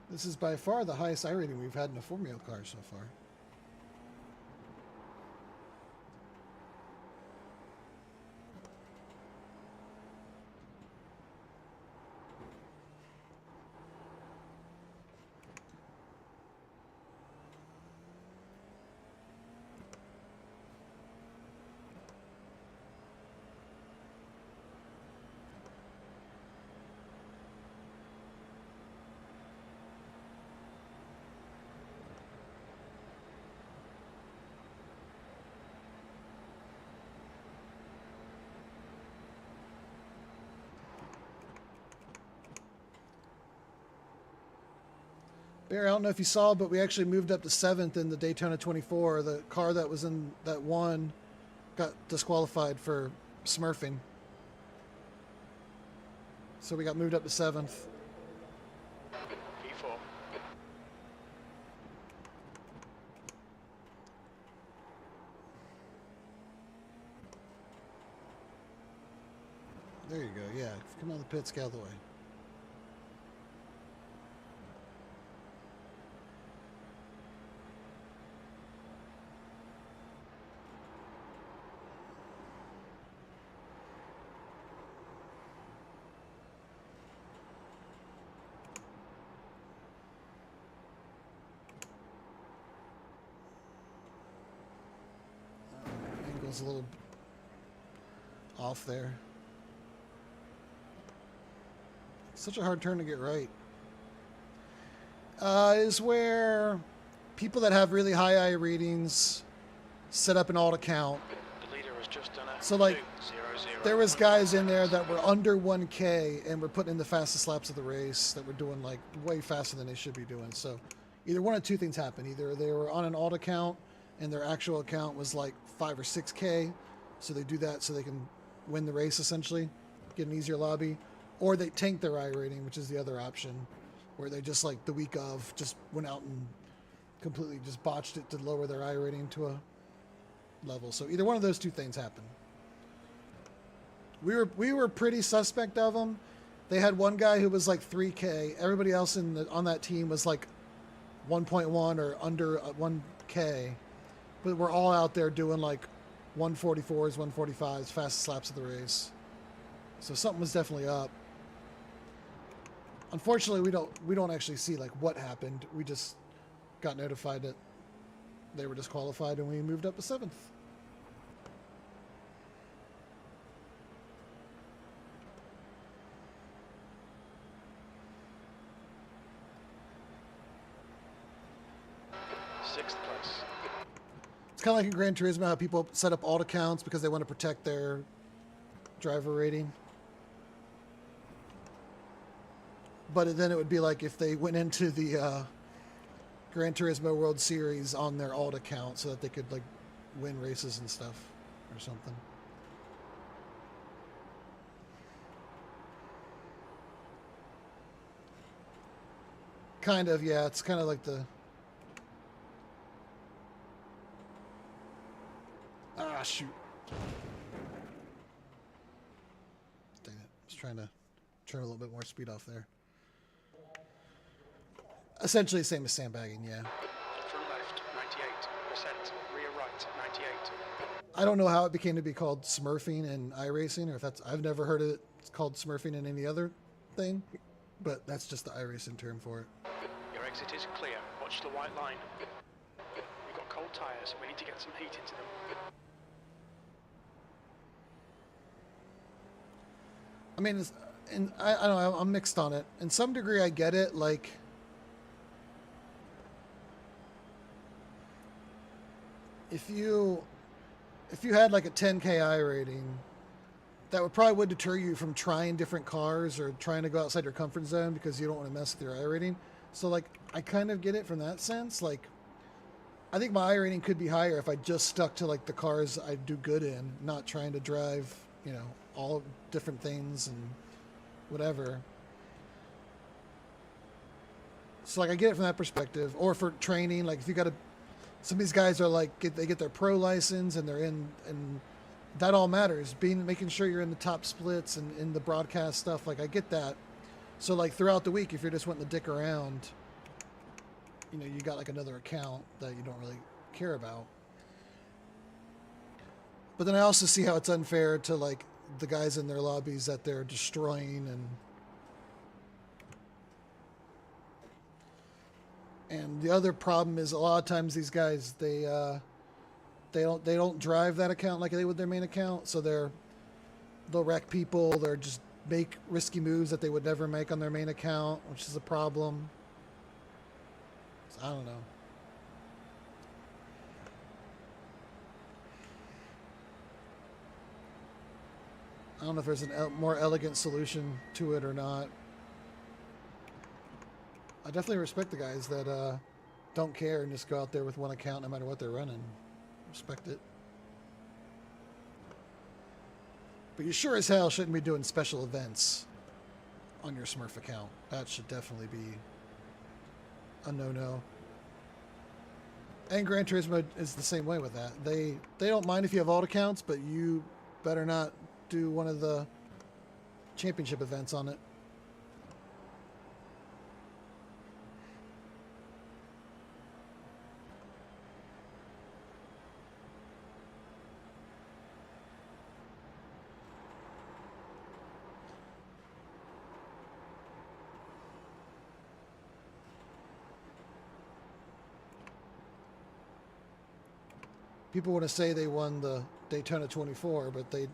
This is by far the highest iRating we've had in a Formula car so far. Barry, I don't know if you saw, but we actually moved up to 7th in the Daytona 24. The car that was in that one got disqualified for smurfing. So we got moved up to 7th. P4. There you go. Yeah, come out of the pits, get out of the way. Angle's a little off there. Such a hard turn to get right. Is where people that have really high I ratings set up an alt account. The leader has just done a So, like, 2-0-0. there was guys in there that were under 1K and were putting in the fastest laps of the race that were doing like way faster than they should be doing. So either one of two things happened. Either they were on an alt account and their actual account was like 5 or 6K. So they do that so they can win the race essentially, get an easier lobby. Or they tank their I rating, which is the other option, where they just like the week of just went out and completely just botched it to lower their I rating to a level. So either one of those two things happened. We were pretty suspect of them. They had one guy who was like 3K. Everybody else on that team was like 1.1 or under 1K. But we're all out there doing like 144s, 145s, fastest laps of the race. So something was definitely up. Unfortunately, we don't actually see like what happened. We just got notified that they were disqualified and we moved up to 7th. Sixth place. It's kind of like in Gran Turismo how people set up alt accounts because they want to protect their driver rating. But then it would be like if they went into the Gran Turismo World Series on their alt account so that they could like win races and stuff or something. Kind of, yeah. It's kind of like the... Ah, shoot. Dang it. I was trying to turn a little bit more speed off there. Essentially the same as sandbagging, yeah. Front left, 98%. Rear right, 98. I don't know how it became to be called smurfing in iRacing, or if that's... I've never heard it called smurfing in any other thing, but that's just the iRacing term for it. Your exit is clear. Watch the white line. We've got cold tyres. We need to get some heat into them. I mean, I don't know, I'm mixed on it. In some degree, I get it. Like, if you had like a 10K I rating, that would deter you from trying different cars or trying to go outside your comfort zone because you don't want to mess with your I rating. So, like, I kind of get it from that sense. Like, I think my I rating could be higher if I just stuck to like the cars I do good in, not trying to drive, you know, all different things and whatever. So like I get it from that perspective. Or for training, like if you got to, some of these guys are like they get their pro license and they're in, and that all matters. Making sure you're in the top splits and in the broadcast stuff. Like I get that. So like throughout the week, if you're just wanting to dick around, you know, you got like another account that you don't really care about. But then I also see how it's unfair to like the guys in their lobbies that they're destroying, and the other problem is a lot of times these guys they don't drive that account like they would their main account, so they'll wreck people, they're just make risky moves that they would never make on their main account, which is a problem. So I don't know. I don't know if there's a more elegant solution to it or not. I definitely respect the guys that don't care and just go out there with one account no matter what they're running. Respect it. But you sure as hell shouldn't be doing special events on your Smurf account. That should definitely be a no-no. And Gran Turismo is the same way with that. They don't mind if you have alt accounts, but you better not do one of the championship events on it. People want to say they won the Daytona 24, but they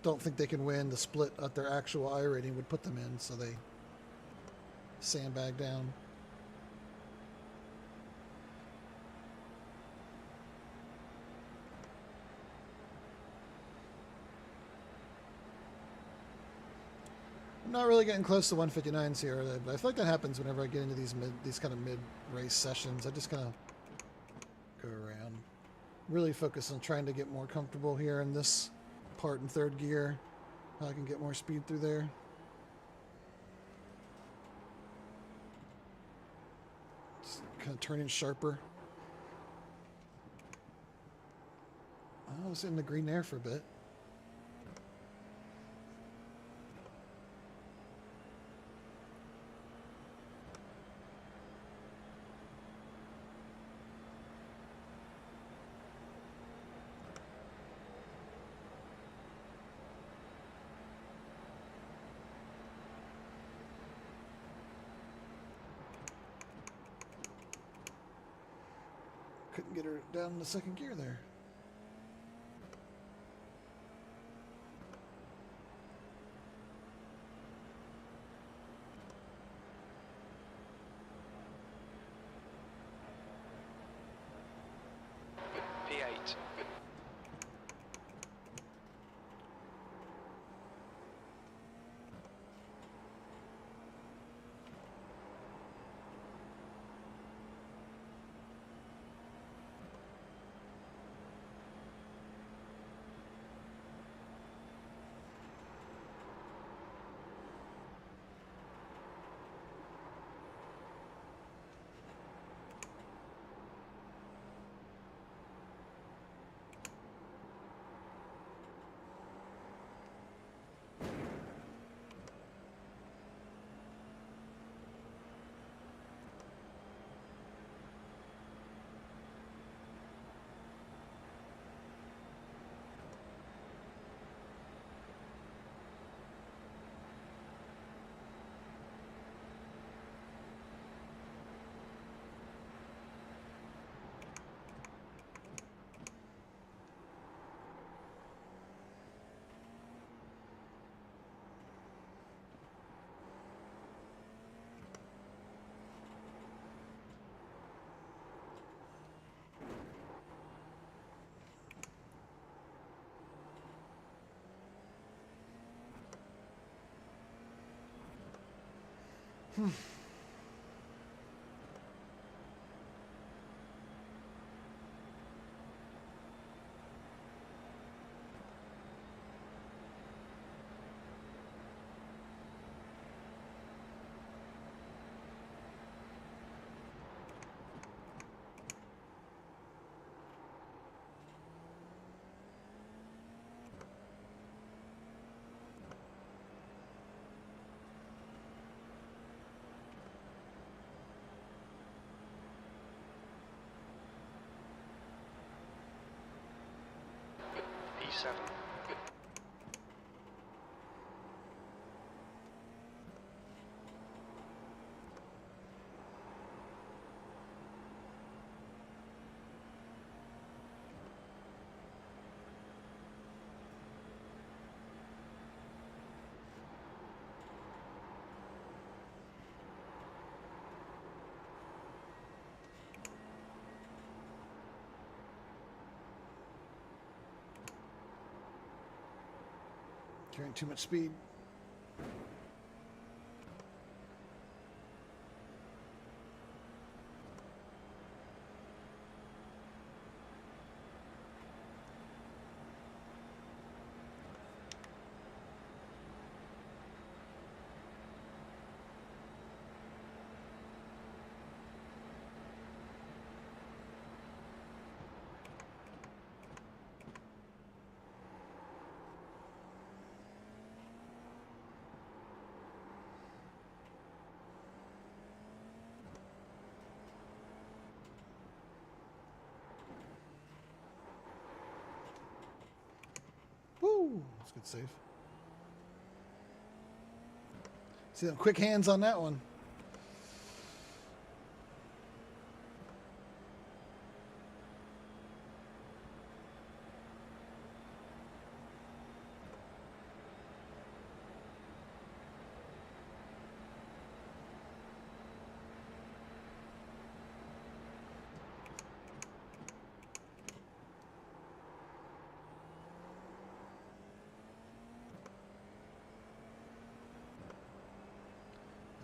don't think they can win the split at their actual iRating would put them in, so they sandbag down. I'm not really getting close to 159s here, but I feel like that happens whenever I get into these kind of mid-race sessions. I just kind of go around. Really focus on trying to get more comfortable here in this part in third gear. How I can get more speed through there. Just kind of turning sharper. I was in the green there for a bit. Couldn't get her down in the second gear there. P8. P7. Carrying too much speed. Good save. See them quick hands on that one.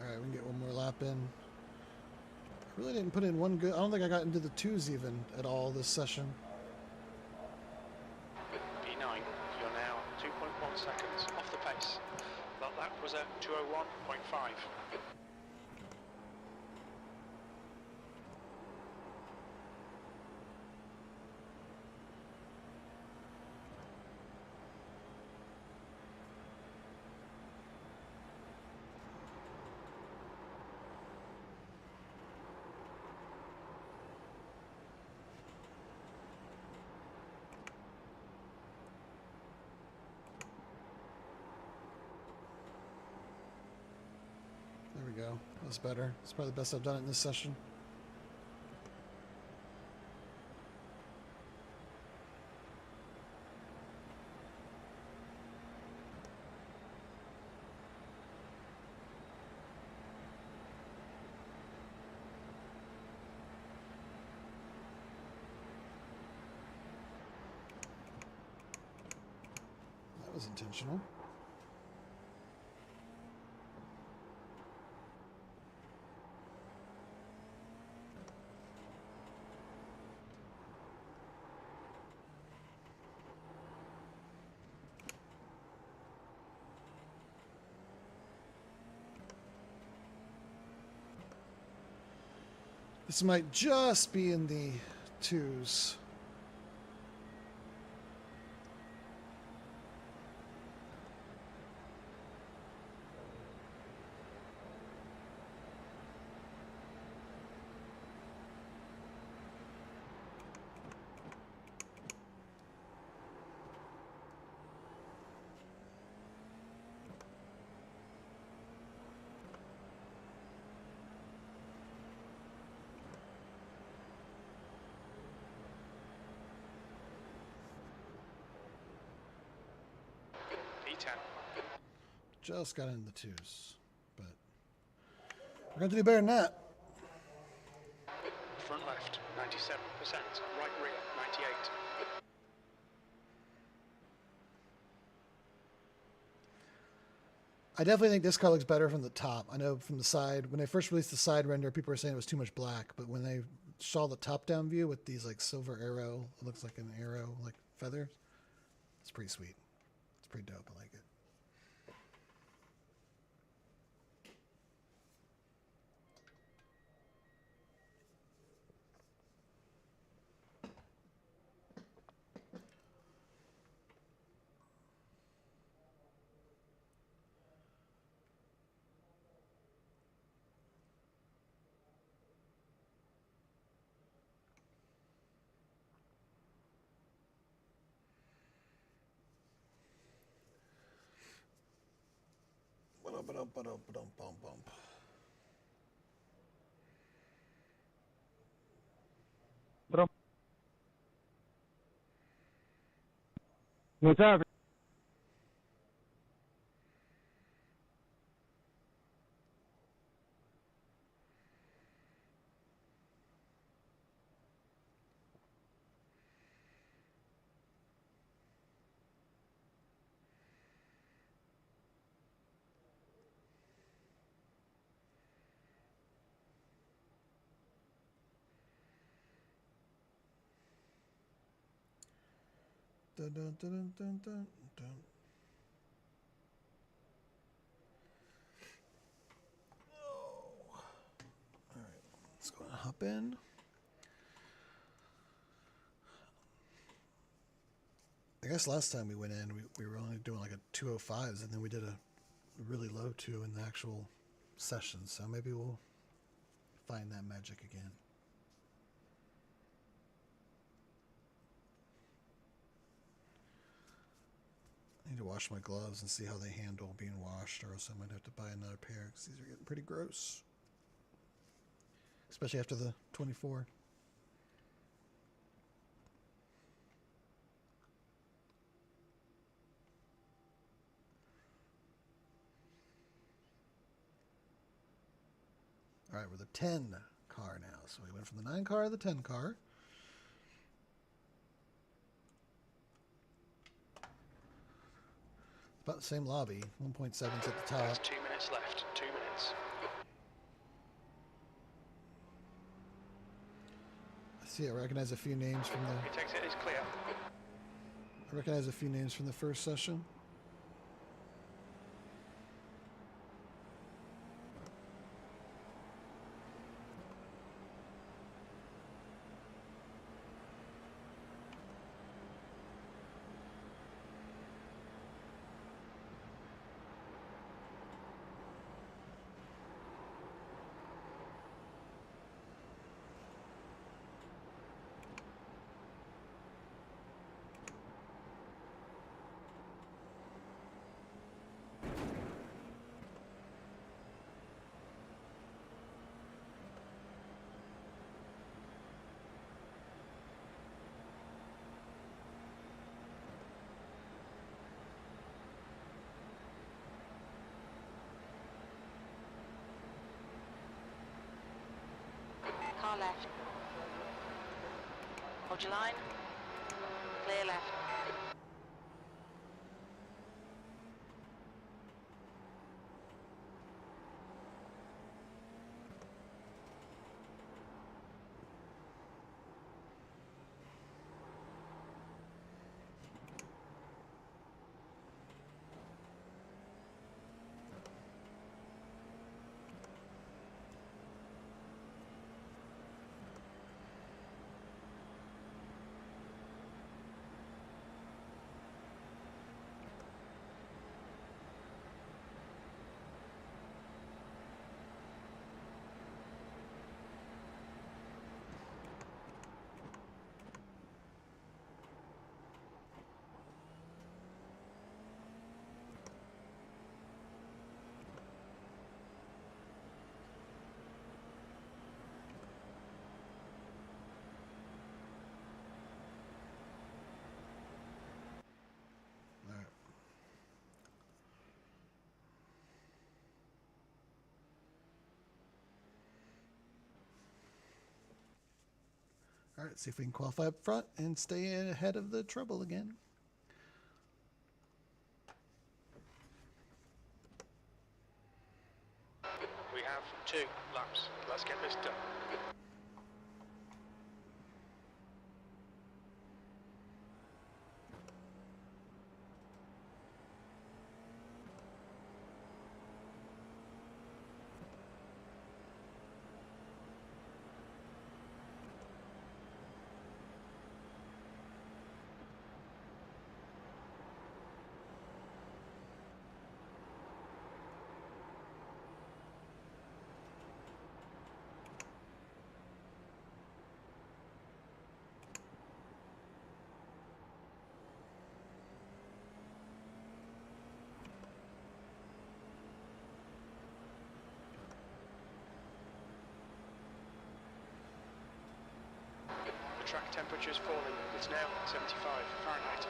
Alright, we can get one more lap in. I really didn't put in one good... I don't think I got into the twos even at all this session. P9, you're now 2.1 seconds off the pace. That lap was at 2:01.5. There we go. That's better. That's probably the best I've done it in this session. That was intentional. This might just be in the twos. P10. Just got in the twos, but we're going to do better than that. Front left, 97%. Right rear, 98. I definitely think this car looks better from the top. I know from the side, when they first released the side render, people were saying it was too much black, but when they saw the top-down view with these like silver arrow, it looks like an arrow, like feathers, it's pretty sweet. It's pretty dope. I like it. Bump. What's up? Dun. Oh. All right, let's go and hop in. I guess last time we went in, we were only doing like a 205s, and then we did a really low 2 in the actual session. So maybe we'll find that magic again. need to wash my gloves and see how they handle being washed, or else I might have to buy another pair because these are getting pretty gross. Especially after the 24. All right, we're the 10 car now. So we went from the 9 car to the 10 car. About the same lobby. 1.7's at the top. That's 2 minutes left. 2 minutes. I see. I recognize a few names from the. He takes it. It's clear. I recognize a few names from the first session. Car left. Hold your line. Clear left. All right, see if we can qualify up front and stay ahead of the trouble again. We have 2 laps. Let's get this done. The track temperature is falling. It's now 75 Fahrenheit.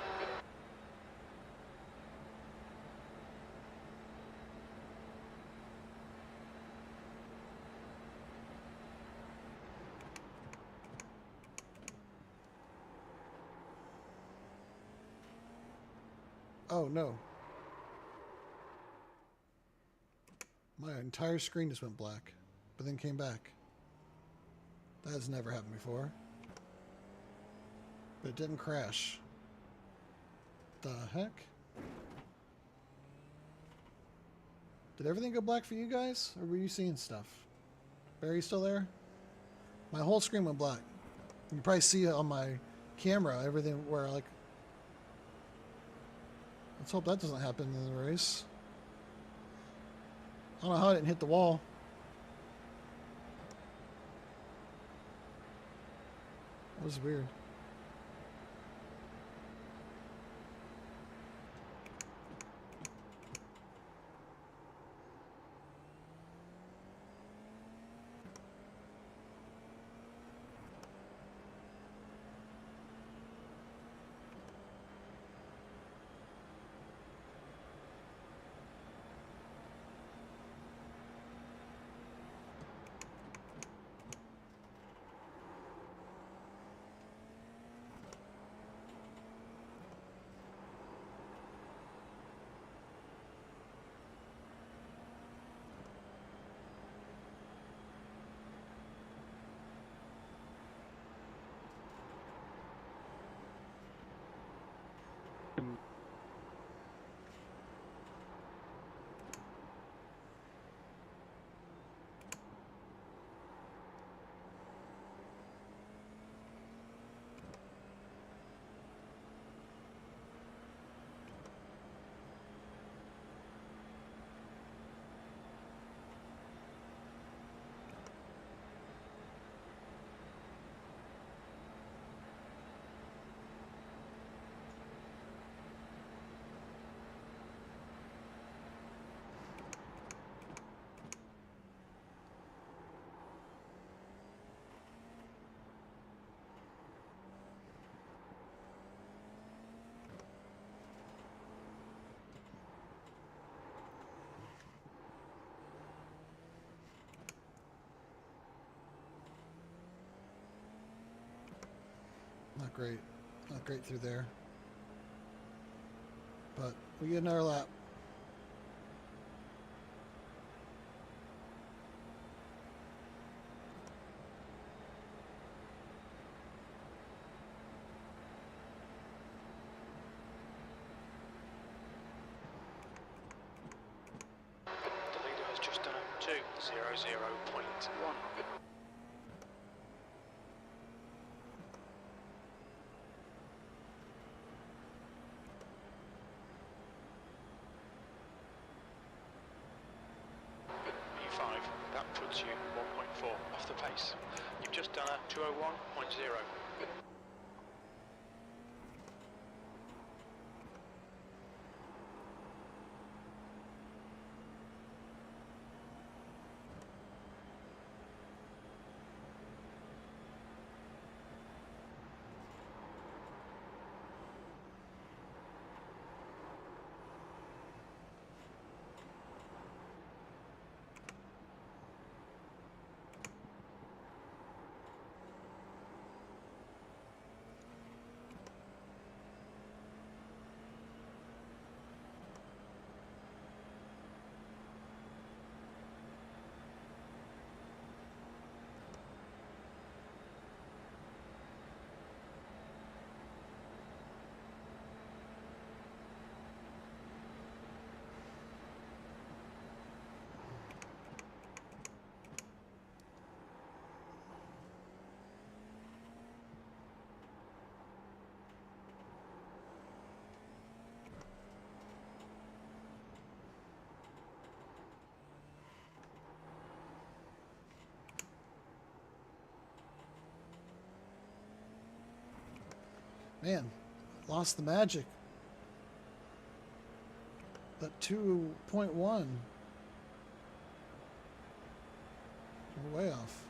Oh no. My entire screen just went black, but then came back. That has never happened before. But it didn't crash. The heck? Did everything go black for you guys? Or were you seeing stuff? Barry still there? My whole screen went black. You can probably see it on my camera, everything where like... Let's hope that doesn't happen in the race. I don't know how I didn't hit the wall. That was weird. Not great. Not great through there. But we get another lap. The leader has just done a 2:00.1. That puts you 1.4 off the pace. You've just done a 2:01.0. Man, lost the magic. That 2.1. We're way off.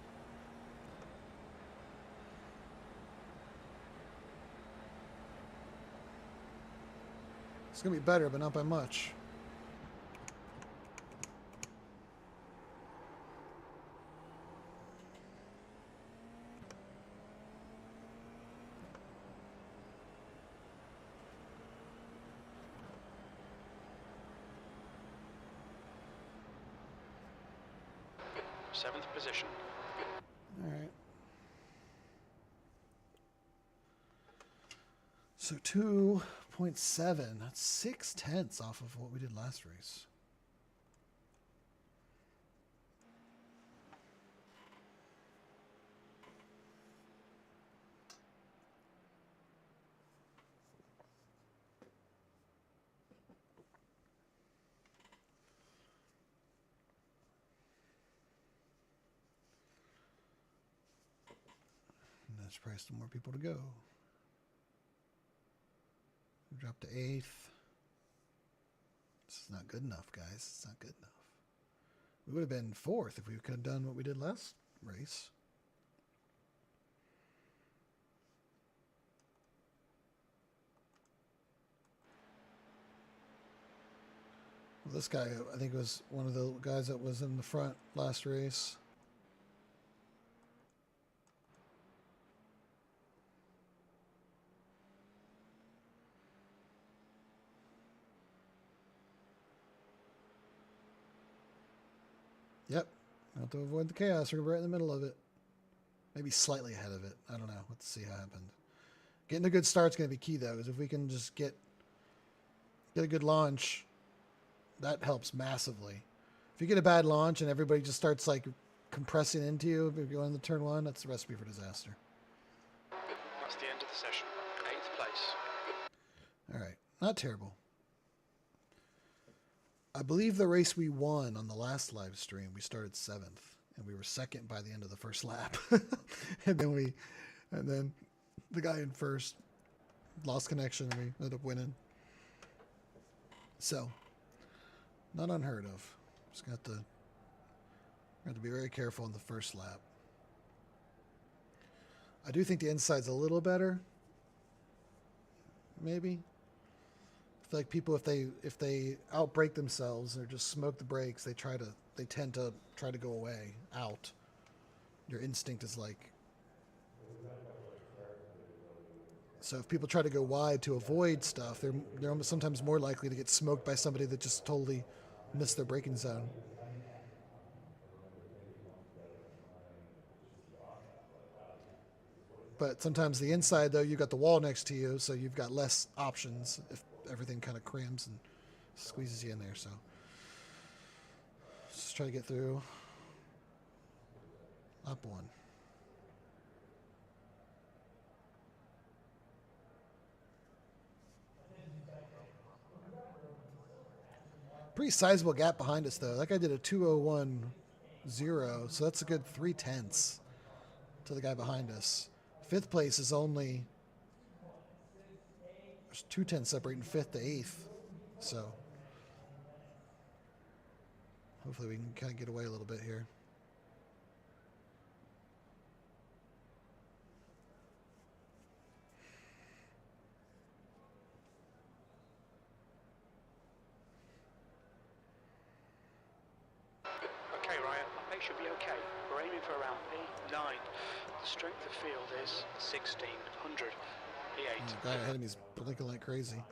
It's going to be better, but not by much. Seventh position. All right. So 2.7. That's 0.6 off of what we did last race. There's probably still more people to go. We dropped to 8th. This is not good enough, guys. It's not good enough. We would have been 4th if we could have done what we did last race. Well, this guy, I think, was one of the guys that was in the front last race. Yep. Have to avoid the chaos. We're right in the middle of it. Maybe slightly ahead of it. I don't know. Let's see how it happened. Getting a good start's going to be key, though, because if we can just get Get a good launch. That helps massively. If you get a bad launch and everybody just starts like compressing into you if you're going into turn one, that's a recipe for disaster. That's the end of the session. 8th place. All right, not terrible. I believe the race we won on the last live stream, we started 7th, and we were 2nd by the end of the first lap. and then the guy in first lost connection, and we ended up winning. So, not unheard of. Just got to be very careful in the first lap. I do think the inside's a little better. Maybe. I feel like people, if they outbrake themselves or just smoke the brakes, they tend to try to go away, out. Your instinct is like. So if people try to go wide to avoid stuff, they're sometimes more likely to get smoked by somebody that just totally missed their braking zone. But sometimes the inside, though, you've got the wall next to you, so you've got less options if everything kind of crams and squeezes you in there. So just try to get through lap 1. Pretty sizable gap behind us, though. That guy did a 2:01.0, so that's a good 0.3 to the guy behind us. 5th place is only, there's 0.2 separating 5th to 8th, so hopefully we can kind of get away a little bit here. Okay, Ryan, that should be okay. We're aiming for around P9. The strength of field is 1600. P8. The guy ahead of me is blinking like crazy.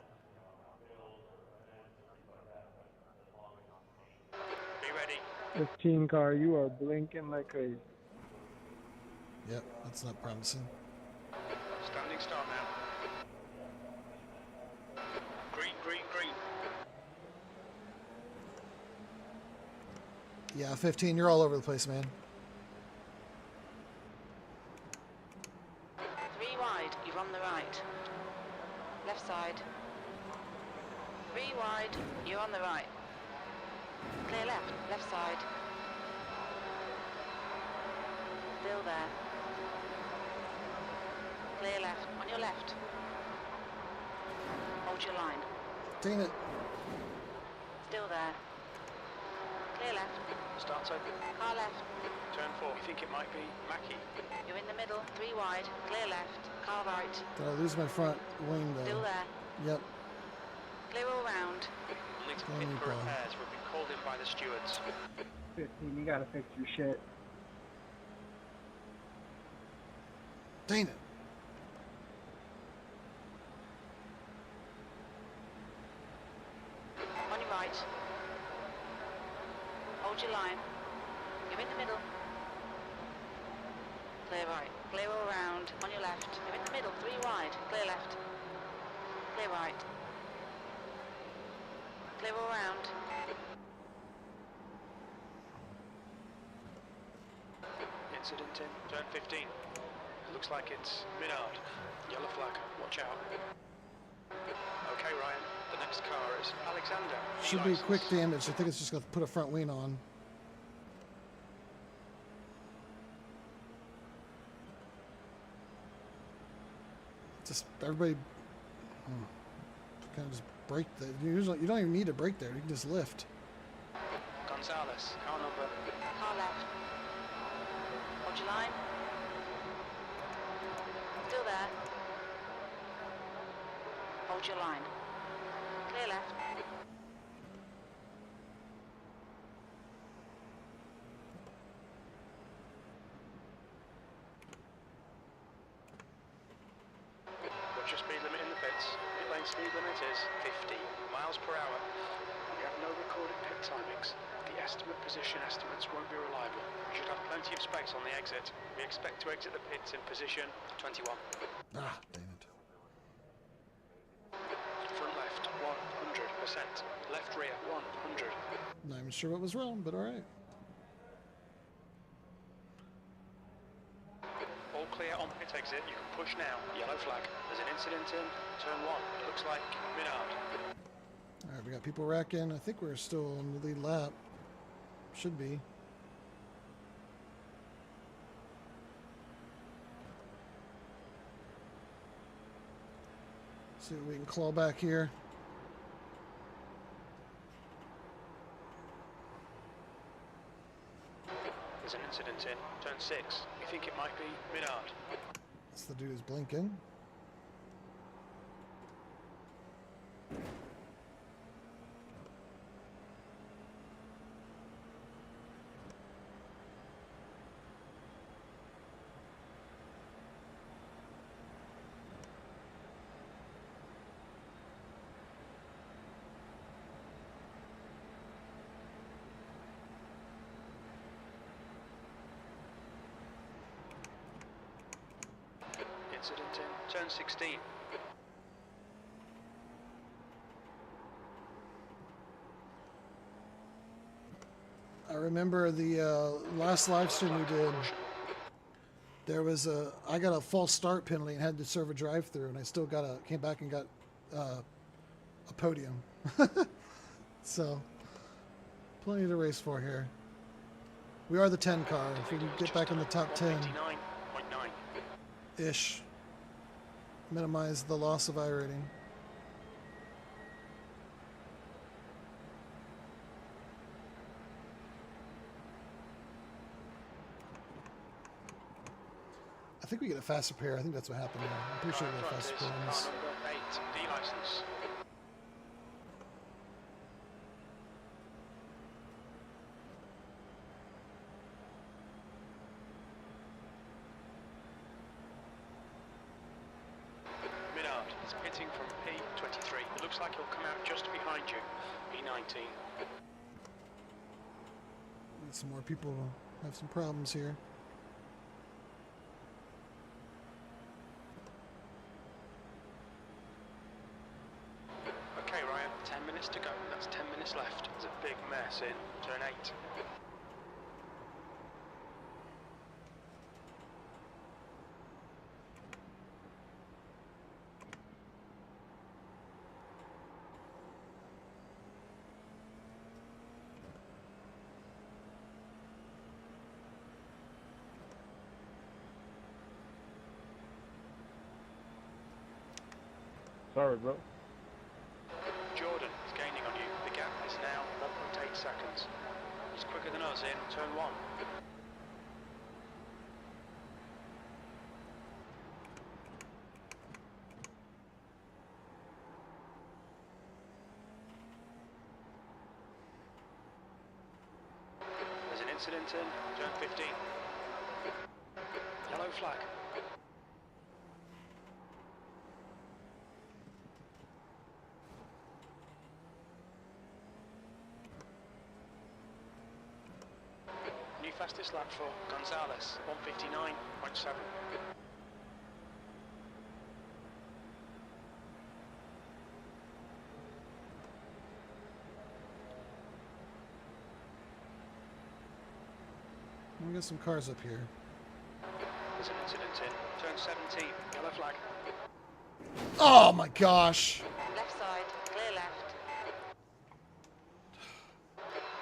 Be ready. 15 car, you are blinking like crazy. Yep, that's not promising. Standing start now. Green, green, green. Yeah, 15, you're all over the place, man. 3 wide, you're on the right. Left side. 3 wide, you're on the right. Clear left, left side. Still there. Clear left, on your left. Hold your line. Dang it. Still there. Clear left. Starts open. Car left. Turn 4. You think it might be Mackie? You're in the middle, 3 wide. Clear left. Car right. Did I lose my front wing, though? Still there. Yep. Clear all round. We'll need to There pit we for go. repairs. We've been called in by the stewards. 15, you gotta fix your shit. Dang it. On your right. Hold your line. You're in the middle. Clear right. Clear all round. On your left. You're in the middle. 3 wide. Clear left. Clear right. Clear all round. Incident in turn 15. Looks like it's Minard. Yellow flag. Watch out. Okay, Ryan. The next car is Alexander. Should be quick damage. I think it's just going to put a front wing on. Just everybody kind of just brake. You don't even need to brake there. You can just lift. Gonzalez. Car number. Car left. Hold your line. Still there. Hold your line. Clear left. What's your speed limit in the pits? Pit lane speed limit is 50 miles per hour. We have no recorded pit timings. The estimate position estimates won't be reliable. We should have plenty of space on the exit. We expect to exit the pits in position 21. Ah, dang it. Front left, 100. Left rear 100. Not even sure what was wrong, but all right. All clear on pit exit. You can push now. Yellow flag. There's an incident in turn 1. It looks like Minard. All right, we got people wrecking. I think we're still on the lead lap. Should be. See if we can claw back here. There's an incident in turn 6. You think it might be Minard? That's the dude who's blinking. Incident in turn 16. I remember the last live stream we did. There was I got a false start penalty and had to serve a drive-through, and I still came back and got a podium. So, plenty to race for here. We are the 10 car. If we can get back in the top 10 ish, minimize the loss of iRating. I think we get a fast repair. I think that's what happened here. I'm pretty sure we got a fast repair on this. Car number 8, D-license. Minard is pitting from P23. It looks like he'll come out just behind you. P19. Need some more people have some problems here. Okay, Ryan, 10 minutes to go. That's 10 minutes left. There's a big mess in turn 8. Sorry, bro. Jordan is gaining on you. The gap is now 1.8 seconds. He's quicker than us in turn 1. There's an incident in turn 15. Yellow flag. New fastest lap for Gonzalez, 1:59.7. We got some cars up here. There's an incident in turn 17, yellow flag. Oh my gosh! Left side, clear left.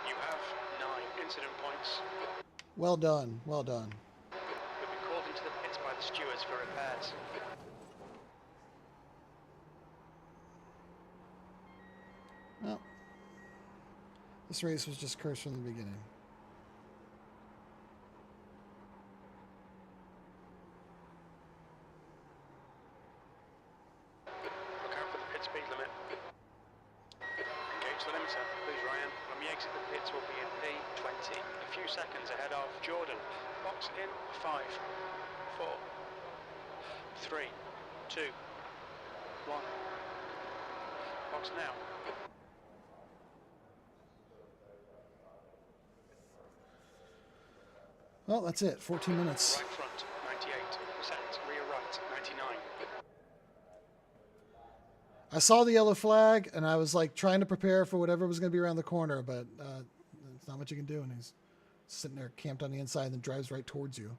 You have 9 incident points. Well done, well done. You'll be called into the pits by the stewards for repairs. Well, this race was just cursed from the beginning. Look out for the pit speed limit. Engage the limiter, please Ryan. When we exit the pits we'll be in P20. A few seconds ahead of Jordan. Box in 5, 4, 3, 2, 1. Box now. Well, that's it. 14 minutes. Right front, 98%. Rear right, 99. I saw the yellow flag, and I was like trying to prepare for whatever was going to be around the corner, but it's not much you can do. And he's sitting there camped on the inside and then drives right towards you.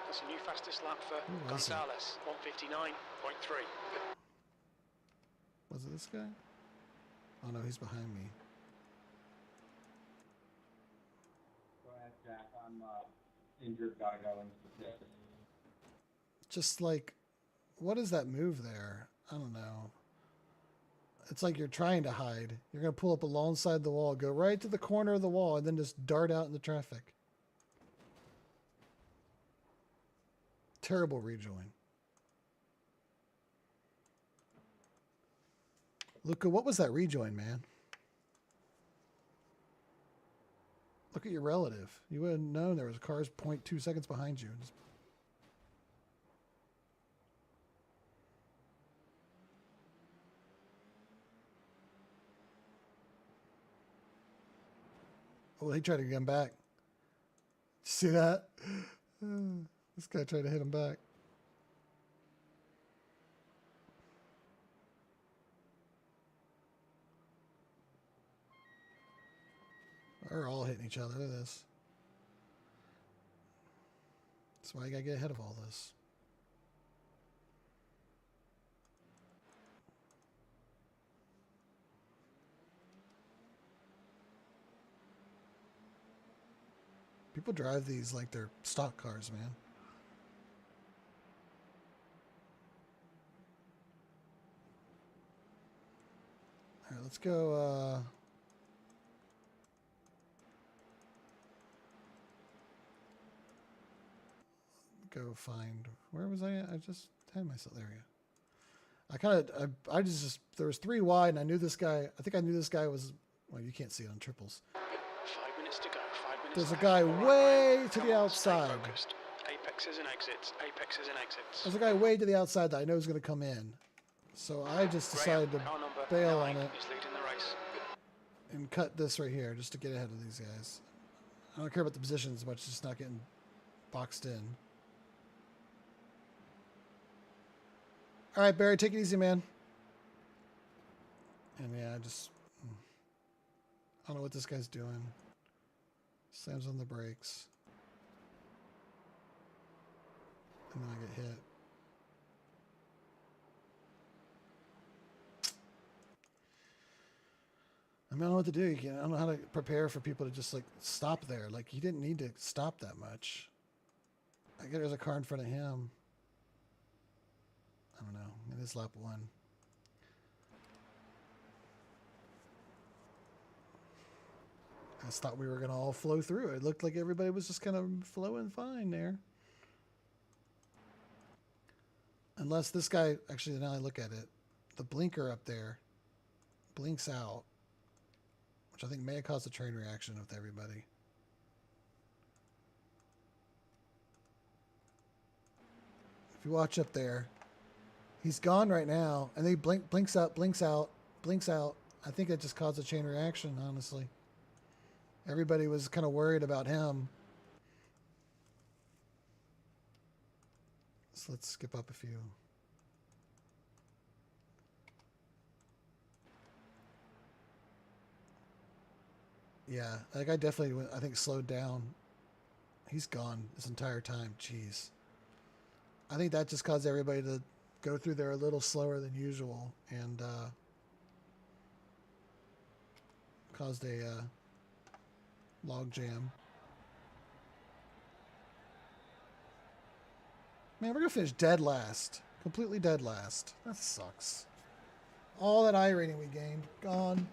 That's a new fastest lap for was it? Gonzalez, 159.3. Was it this guy? Oh no, he's behind me. Go ahead, Jack. I'm injured. Gotta go into the pit. Just like, what is that move there? I don't know. It's like you're trying to hide. You're going to pull up alongside the wall, go right to the corner of the wall, and then just dart out in the traffic. Terrible rejoin. Luca, what was that rejoin, man? Look at your relative. You would have known there was cars 0.2 seconds behind you. Just... Oh, he tried to get him back. See that? This guy tried to hit him back. They're all hitting each other. Look at this. That's why you gotta get ahead of all this. People drive these like they're stock cars, man. All right, let's go. Go find, where was I at? I just had myself there. I just there was 3 wide, and I knew this guy. I think I knew this guy was. Well, you can't see it on triples. 5 minutes to go. 5 minutes. There's a left. guy All right, way Ryan, to come the on, stay outside. focused. Apexes and exits. Apexes and exits. There's a guy way to the outside that I know is going to come in. So I just decided to Car number bail 9 on it is leading the race. and cut this right here just to get ahead of these guys. I don't care about the position as much, just not getting boxed in. All right, Barry, take it easy, man. And yeah, I don't know what this guy's doing. Slams on the brakes. And then I get hit. I mean, I don't know what to do. I don't know how to prepare for people to just like stop there. Like, he didn't need to stop that much. I guess there's a car in front of him. I don't know. It is lap 1. I just thought we were going to all flow through. It looked like everybody was just kind of flowing fine there. Unless this guy, actually, now I look at it, the blinker up there blinks out, which I think may have caused a train reaction with everybody. If you watch up there, he's gone right now, and he blinks up, blinks out, blinks out. I think that just caused a chain reaction, honestly. Everybody was kind of worried about him. So let's skip up a few. Yeah, that guy definitely, I think, slowed down. He's gone this entire time. Jeez. I think that just caused everybody to go through there a little slower than usual and caused a log jam. Man, we're going to finish dead last. Completely dead last. That sucks. All that iRating we gained, gone.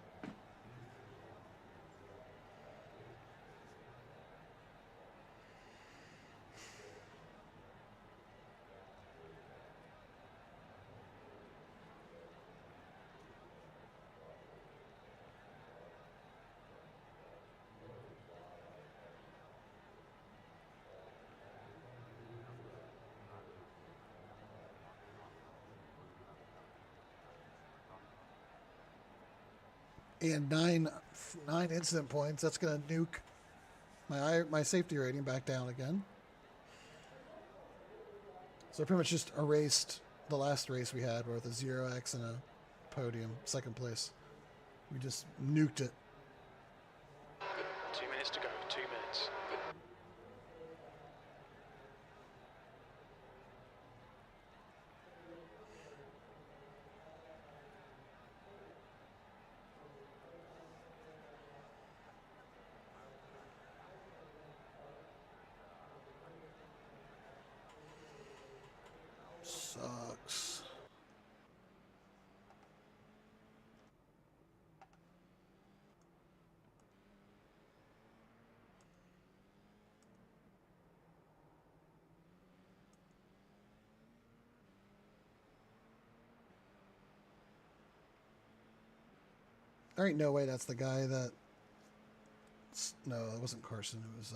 and nine incident points. That's going to nuke my safety rating back down again. So I pretty much just erased the last race we had with a 0x and a podium, second place. We just nuked it. 2 minutes to go, 2 minutes. Sucks. There ain't no way that's the guy that... No, it wasn't Carson. It was,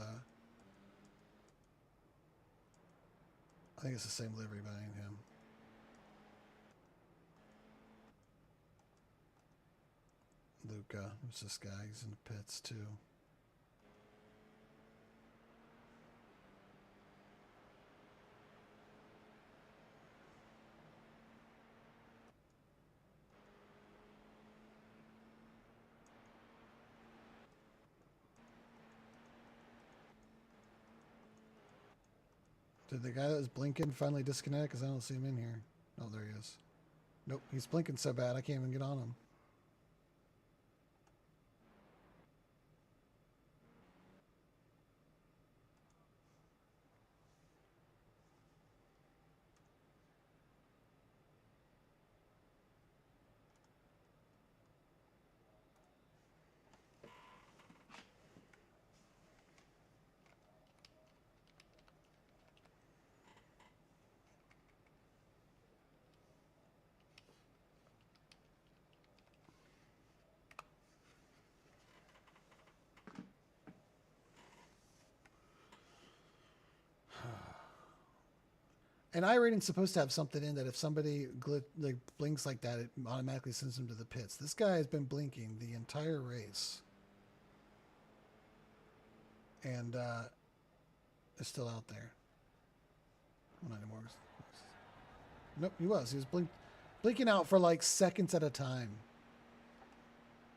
I think it's the same livery behind him. Luca. Who's this guy? He's in the pits, too. Did the guy that was blinking finally disconnect? Because I don't see him in here. Oh, there he is. Nope, he's blinking so bad I can't even get on him. And iRating's supposed to have something in that if somebody blinks like that, it automatically sends them to the pits. This guy has been blinking the entire race. And is still out there. Well, not anymore. Nope, he was. He was blinking out for like seconds at a time.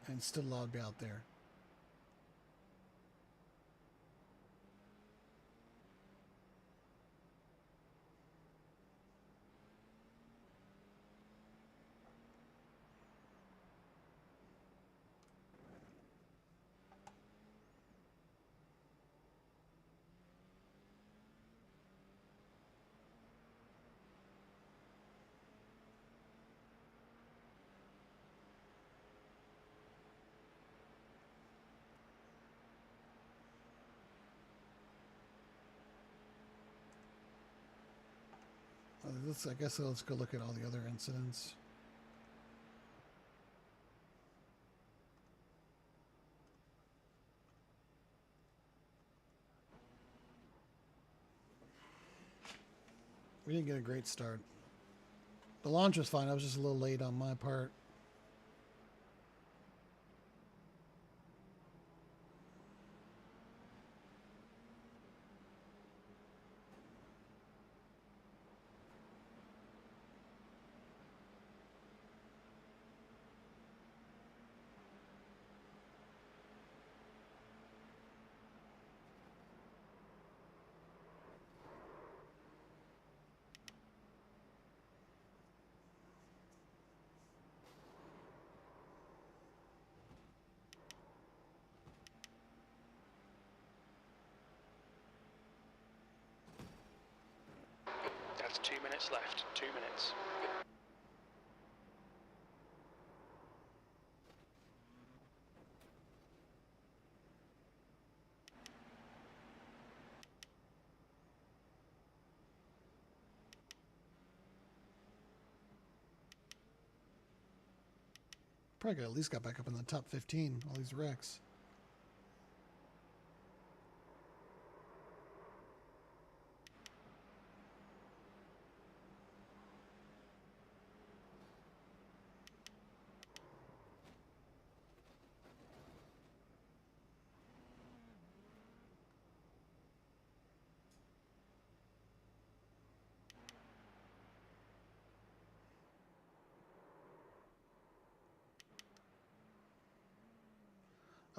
And still allowed to be out there. I guess let's go look at all the other incidents. We didn't get a great start. The launch was fine. I was just a little late on my part. That's 2 minutes left, 2 minutes. Probably could at least got back up in the top 15, all these wrecks.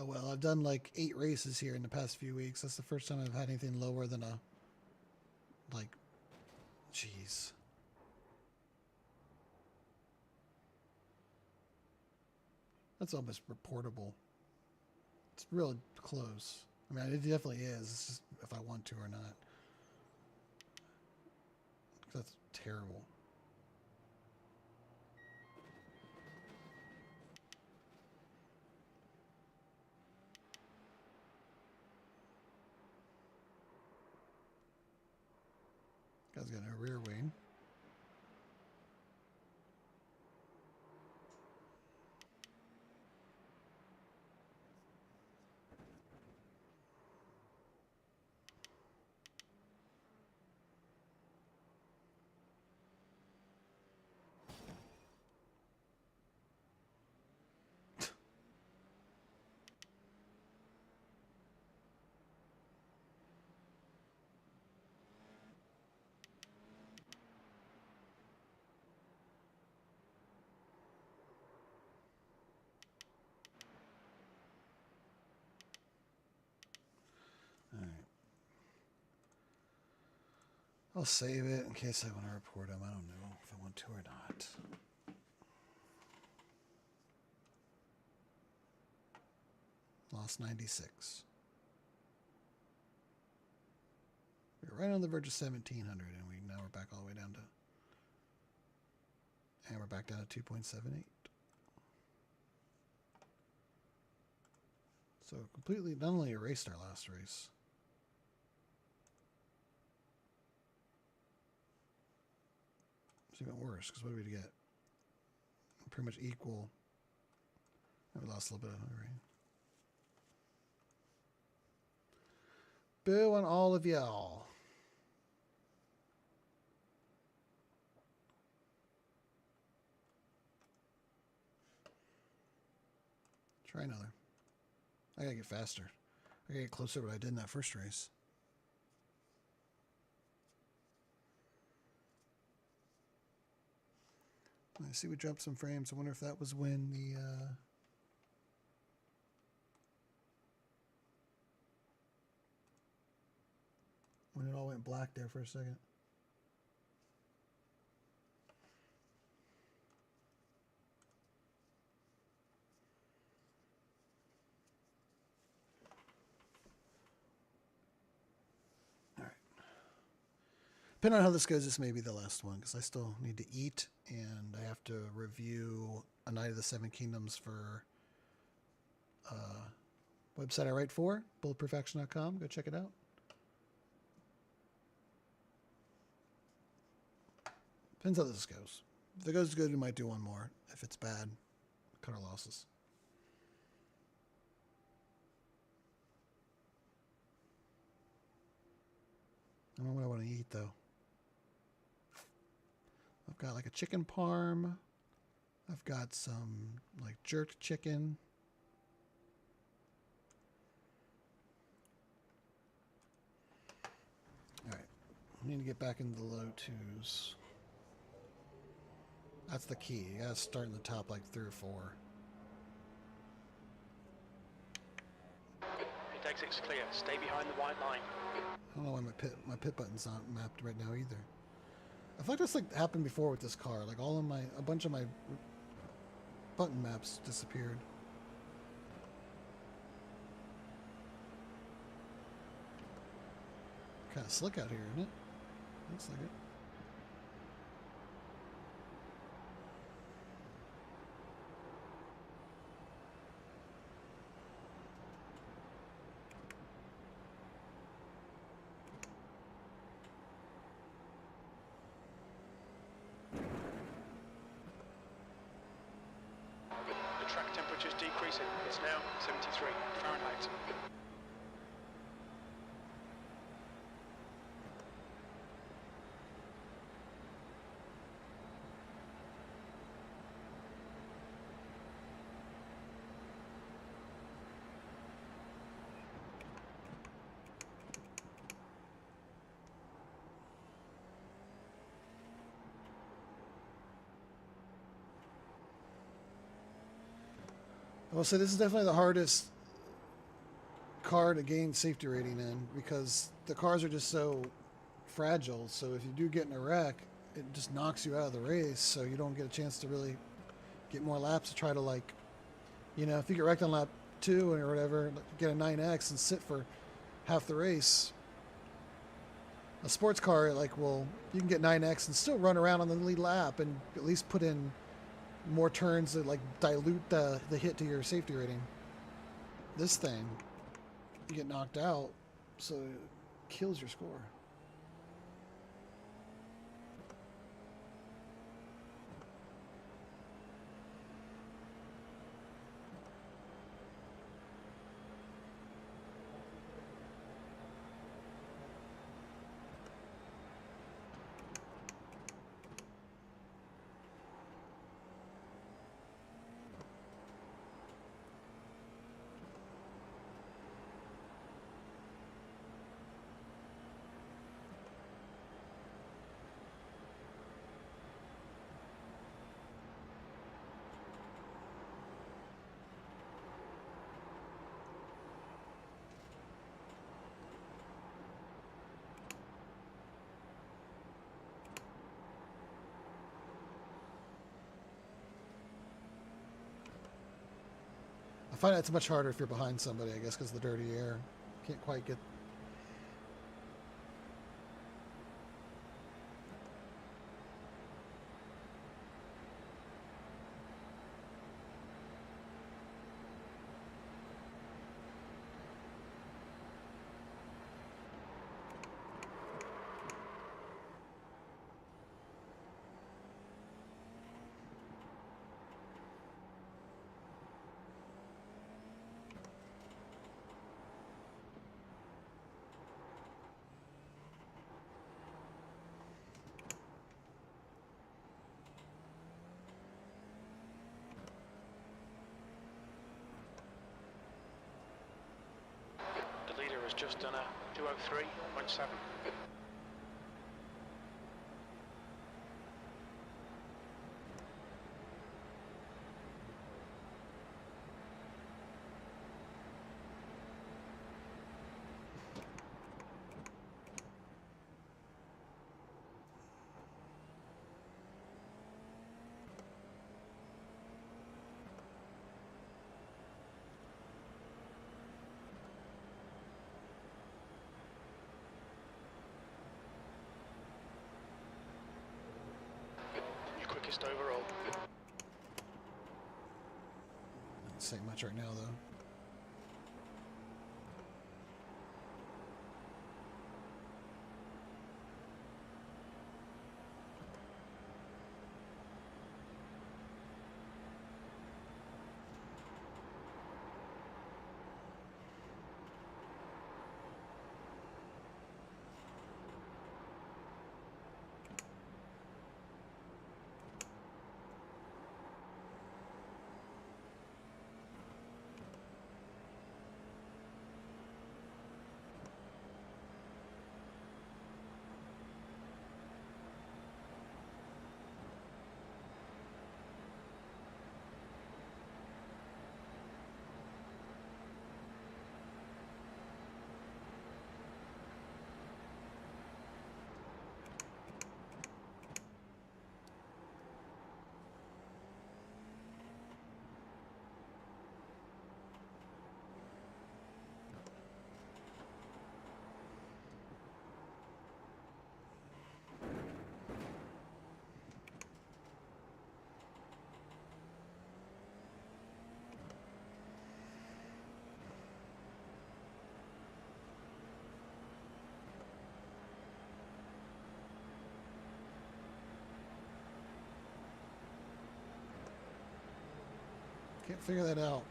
Oh well, I've done like 8 races here in the past few weeks. That's the first time I've had anything lower than a, like, jeez. That's almost reportable. It's real close. I mean, it definitely is. It's just if I want to or not. That's terrible. Guy's got a rear wing. I'll save it in case I want to report him. I don't know if I want to or not. Lost 96. We were right on the verge of 1700, and now we're back all the way down to, and we're back down to 2.78. So completely, not only erased our last race. It's even worse, because what did we get? Pretty much equal. We lost a little bit of it, right? Boo on all of y'all. Try another. I gotta get faster. I gotta get closer to what I did in that first race. I see we dropped some frames. I wonder if that was when the when it all went black there for a second. All right. Depending on how this goes, this may be the last one because I still need to eat and I have to review A Night of the Seven Kingdoms for website I write for, bulletproofAction.com. Go check it out. Depends how this goes. If it goes good, we might do one more. If it's bad, cut our losses. I don't know what I want to eat, though. I've got like a chicken parm. I've got some like jerked chicken. All right. I need to get back into the low twos. That's the key. You gotta start in the top like 3 or 4. Pit exit's clear. Stay behind the white line. I don't know why my pit button's not mapped right now either. I feel like this like happened before with this car. Like a bunch of my button maps disappeared. Kind of slick out here, isn't it? Looks like it. The track temperature's decreasing. It's now 73 Fahrenheit. I will say this is definitely the hardest car to gain safety rating in because the cars are just so fragile. So if you do get in a wreck, it just knocks you out of the race. So you don't get a chance to really get more laps to try to, like, you know, if you get wrecked on lap 2 or whatever, get a 9X and sit for half the race. A sports car, like, well, you can get 9X and still run around on the lead lap and at least put in more turns that, like, dilute the hit to your safety rating. This thing, you get knocked out, so it kills your score. I find it's much harder if you're behind somebody, I guess, because of the dirty air. Can't quite get... The leader has just done a 2:03.7. Your quickest overall. Not saying much right now, though. Can't figure that out.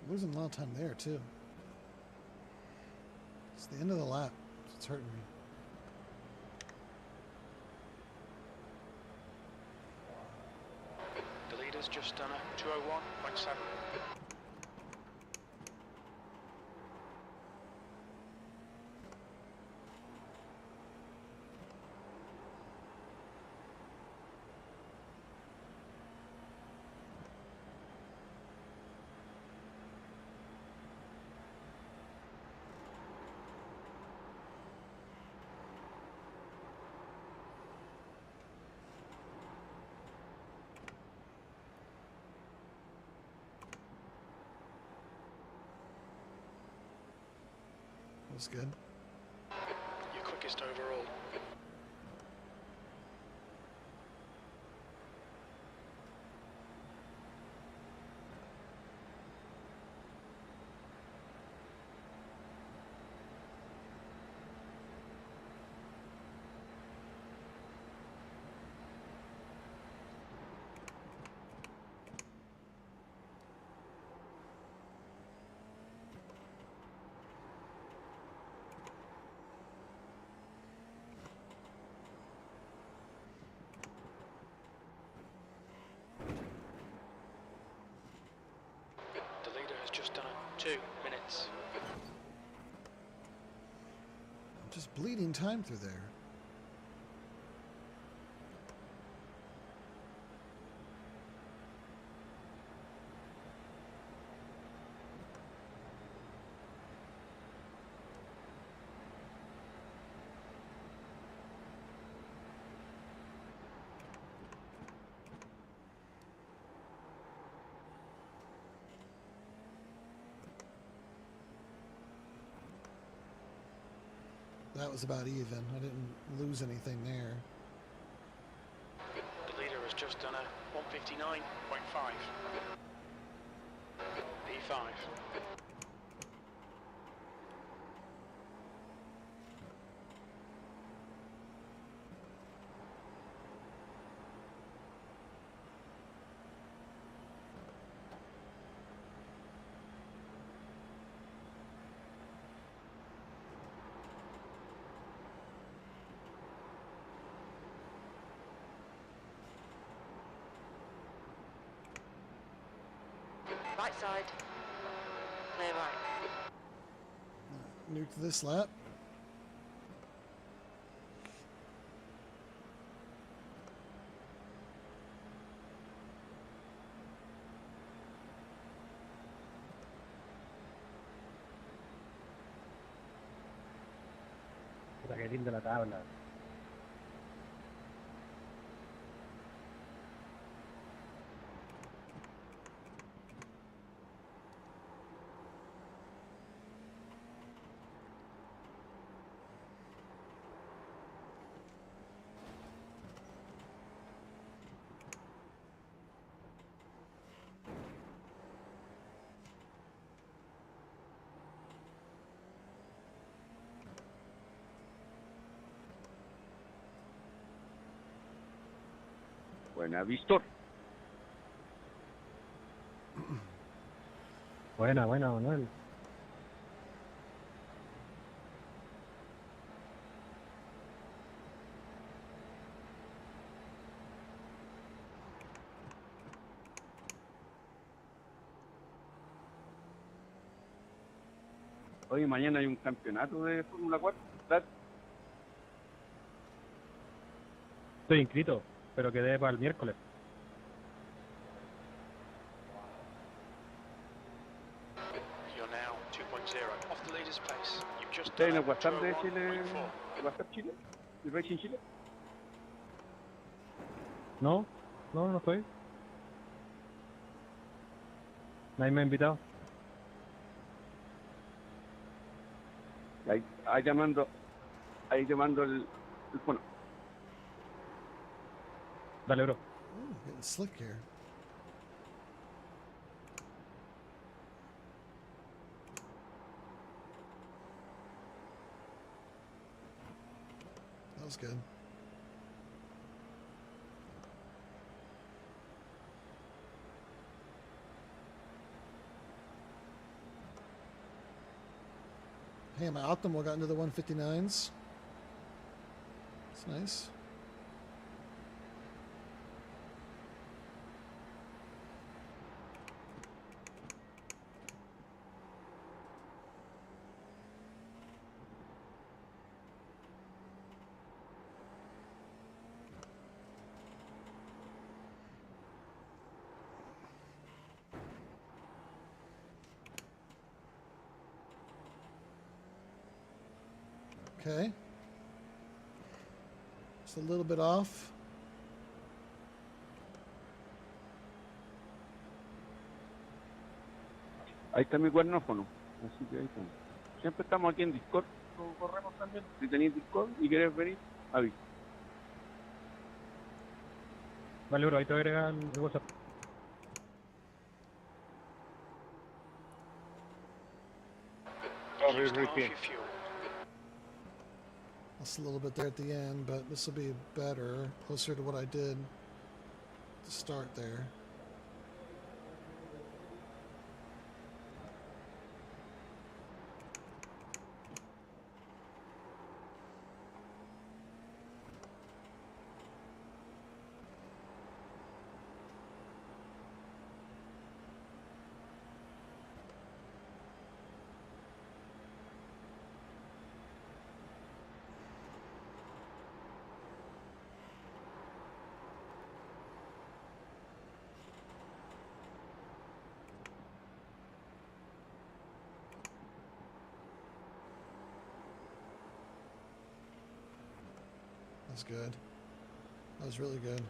Losing a lot of time there, too. It's the end of the lap. It's hurting me. The leader's just done a 2:01.7. was good. Your quickest overall. The leader has just done a 2 minutes. I'm just bleeding time through there. That was about even. I didn't lose anything there. The leader has just done a 1:59.5. P5. Right side. Clear right. Nuke this lap. Puta que linda la tabla. Buena, Víctor. Buena, Manuel. Hoy mañana hay un campeonato de Fórmula 4. ¿Verdad? Estoy inscrito, pero quedé para el miércoles. You're now 2.0 off the leader's pace. You've just ¿Está en done el a WhatsApp de Chile? 2:01.4. ¿El WhatsApp Chile? ¿El Racing Chile? No, no estoy. Nadie me ha invitado. Ahí te mando el bueno. Dale, bro. Ooh, getting slick here. That was good. Hey, my Optimal got into the 159s. That's nice. Okay. Just a little bit off. Ahí está mi cuernófono. Así que ahí está. Siempre estamos aquí en Discord, corremos también. Si tenéis Discord y querés venir, avisa. Vale, bro, ahí te voy a agregar el WhatsApp. Sorry, Use half Ricky. your fuel. Lost a little bit there at the end, but this will be better, closer to what I did to start there. That's good. That was really good.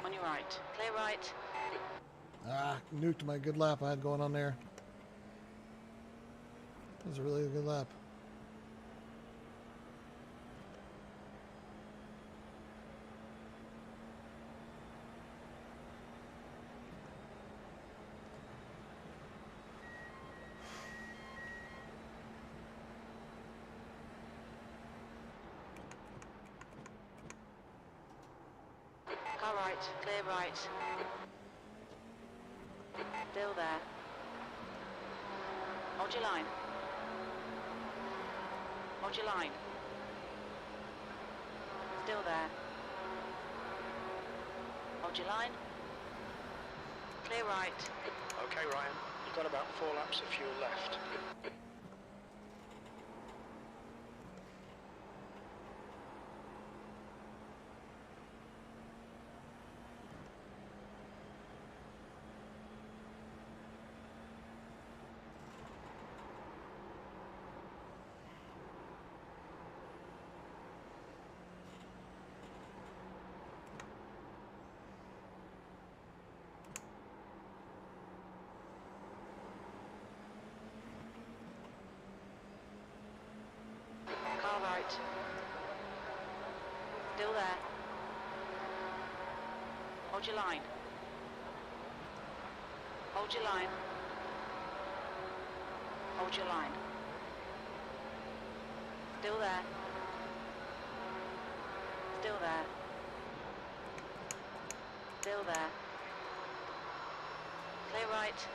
On your right. Clear right. Ah, nuked my good lap I had going on there. That was a really good lap. Car right. Clear right. Still there. Hold your line. Hold your line. Still there. Hold your line. Clear right. Okay, Ryan. You've got about 4 laps of fuel left. Car right. Still there. Hold your line. Hold your line. Hold your line. Still there. Still there. Still there. Clear right.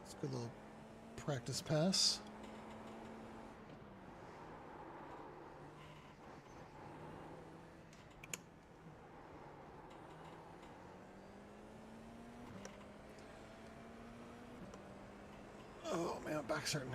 It's a good little practice pass. Oh man, my back's hurting.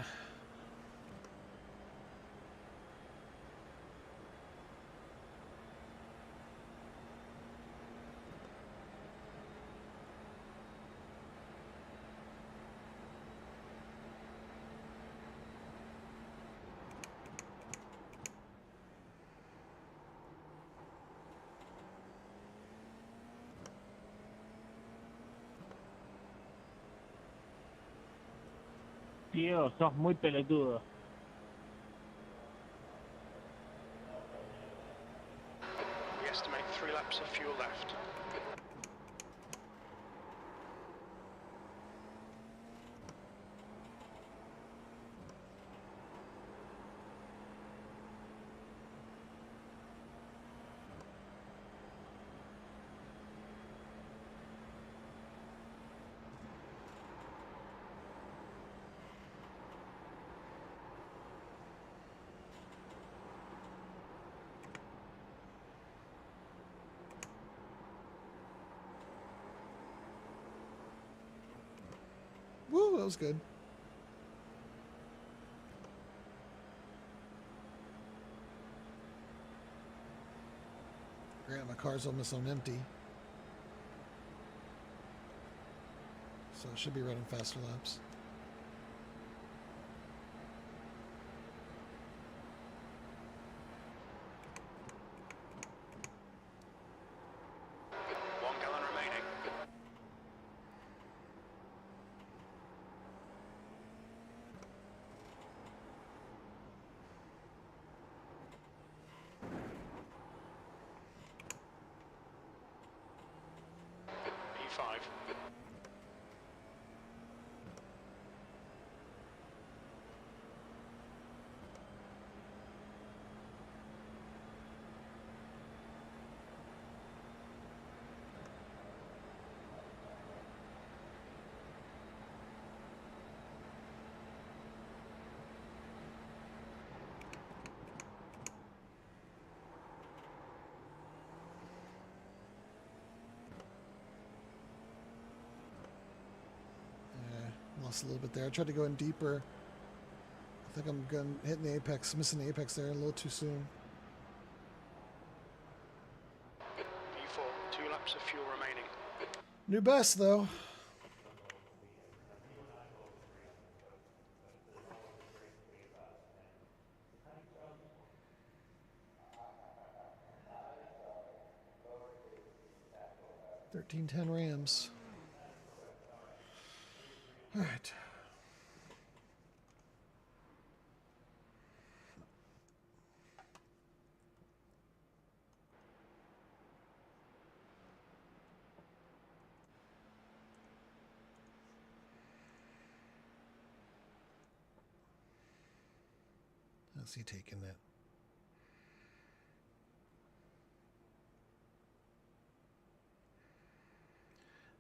Tío, sos muy pelotudo. We estimate 3 laps of fuel left. it was good. Granted, my car's almost on empty. So it should be running faster laps. P5. Lost a little bit there. I tried to go in deeper. I think I'm hitting the apex, missing the apex there a little too soon. P4, 2 laps of fuel remaining. New best though. $13.10 Rams. All right. How's he taking that?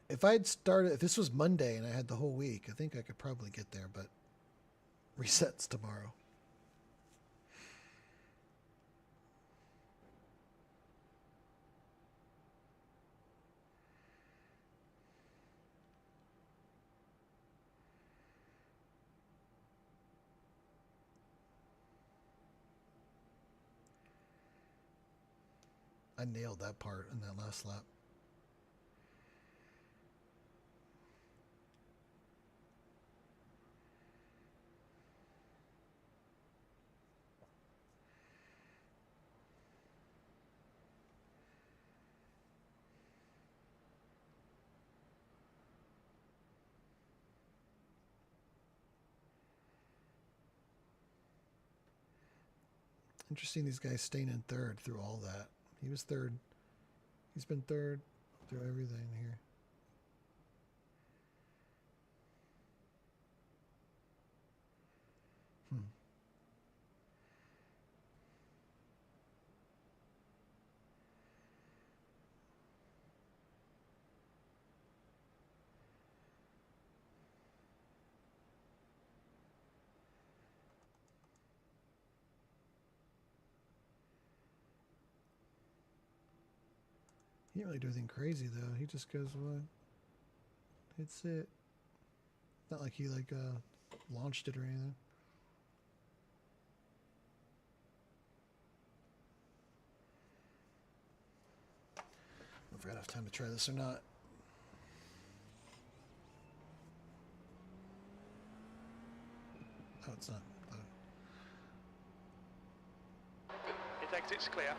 If I'd started, if this was Monday and I had the whole week, I think I could probably get there, but resets tomorrow. I nailed that part in that last lap. Interesting, these guys staying in third through all that. He was third. He's been third through everything here. He didn't really do anything crazy though. He just goes, what? Hits it. Not like he launched it or anything. I don't know if I got enough time to try this or not. Oh, it's not. His exit's clear.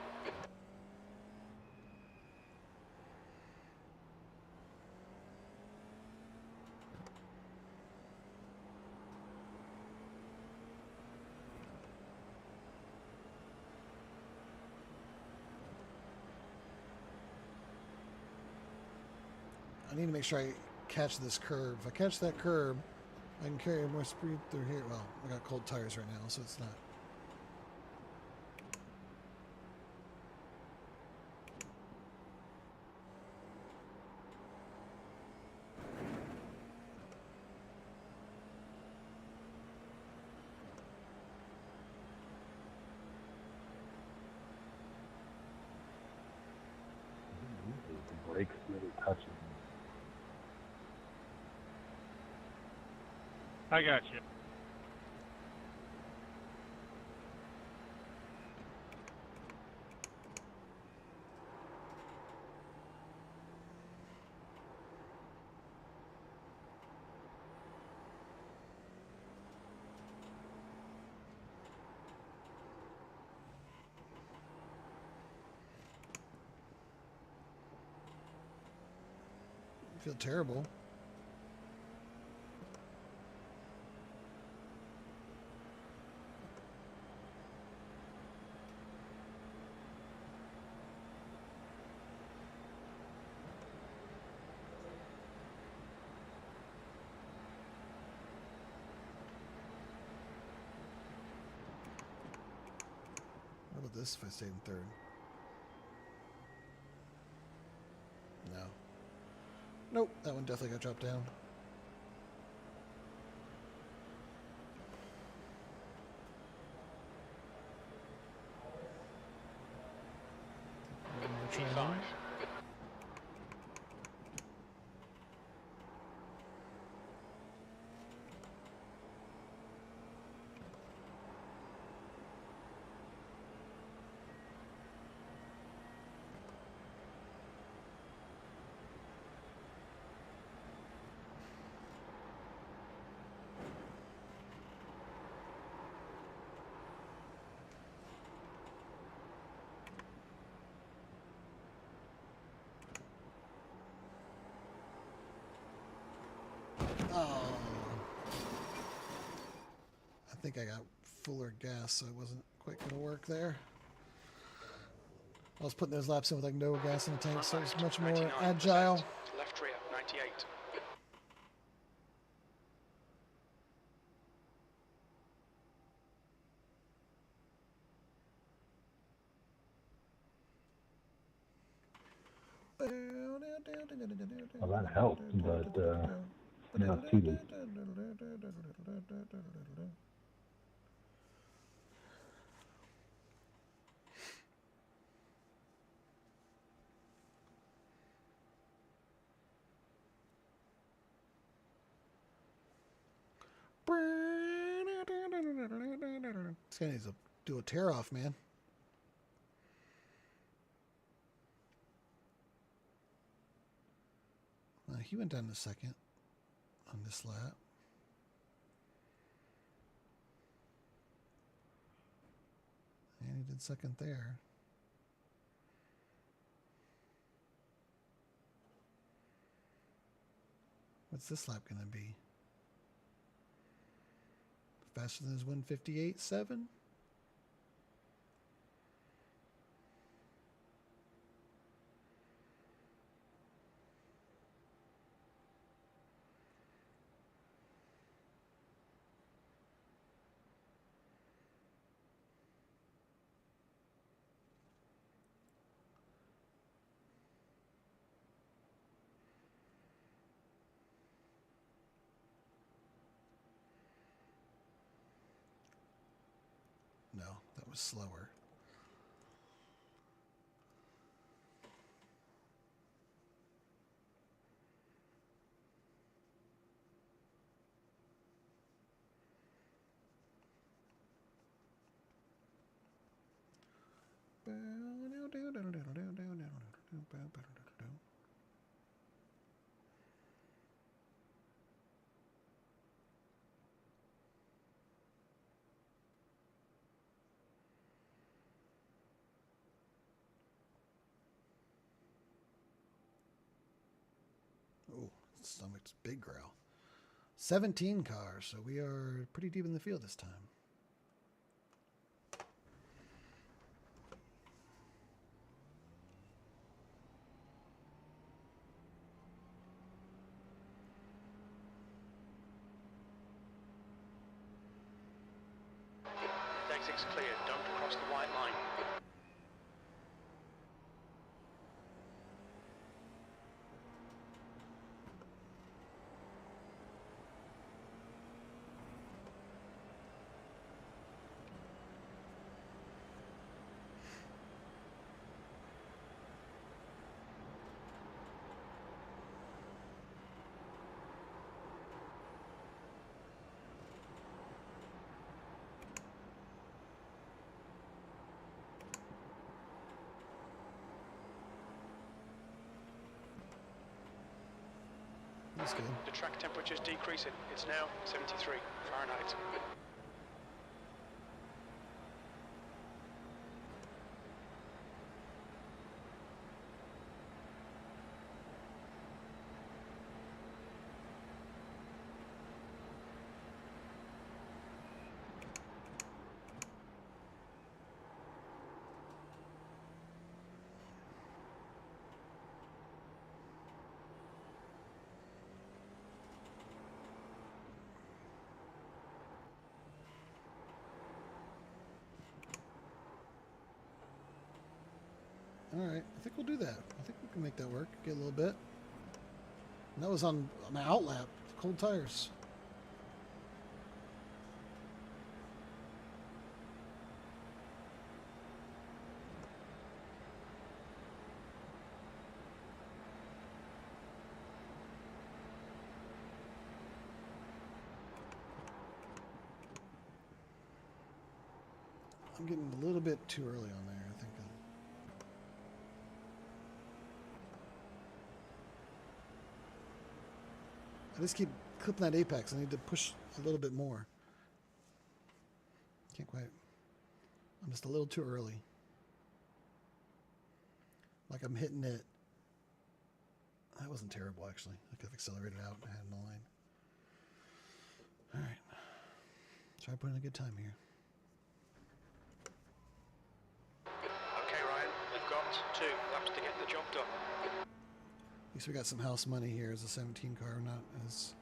I need to make sure I catch this curb. If I catch that curb, I can carry more speed through here. Well, I got cold tires right now, so it's not. The brakes really touching. I got you. I feel terrible. How about this if I stayed in third? No. Nope, that one definitely got dropped down. One more try. P5. Oh. I think I got fuller gas, so it wasn't quite going to work there. I was putting those laps in with like no gas in the tank, so it was much more 99%. agile. Left rear, 98. Well, that helped, but now it's too late. This guy needs to do a tear off, man. He went down to second on this lap. And he did second there. What's this lap going to be? Faster than his 158.7? No, that was slower. Oh, stomach's big growl. 17 cars, so we are pretty deep in the field this time. Exit's clear, don't cross the white line. That's good. The track temperature's decreasing. It's now 73 Fahrenheit. All right, I think we'll do that. I think we can make that work. Get a little bit. And that was on my outlap. Cold tires. I'm getting a little bit too early on there, I think. I just keep clipping that apex. I need to push a little bit more. Can't quite. I'm just a little too early. Like I'm hitting it. That wasn't terrible, actually. I could have accelerated out and had in the line. All right. Try putting a good time here. Okay, Ryan, we've got 2 laps to get the job done. At least we got some house money here as a 17 car, not as...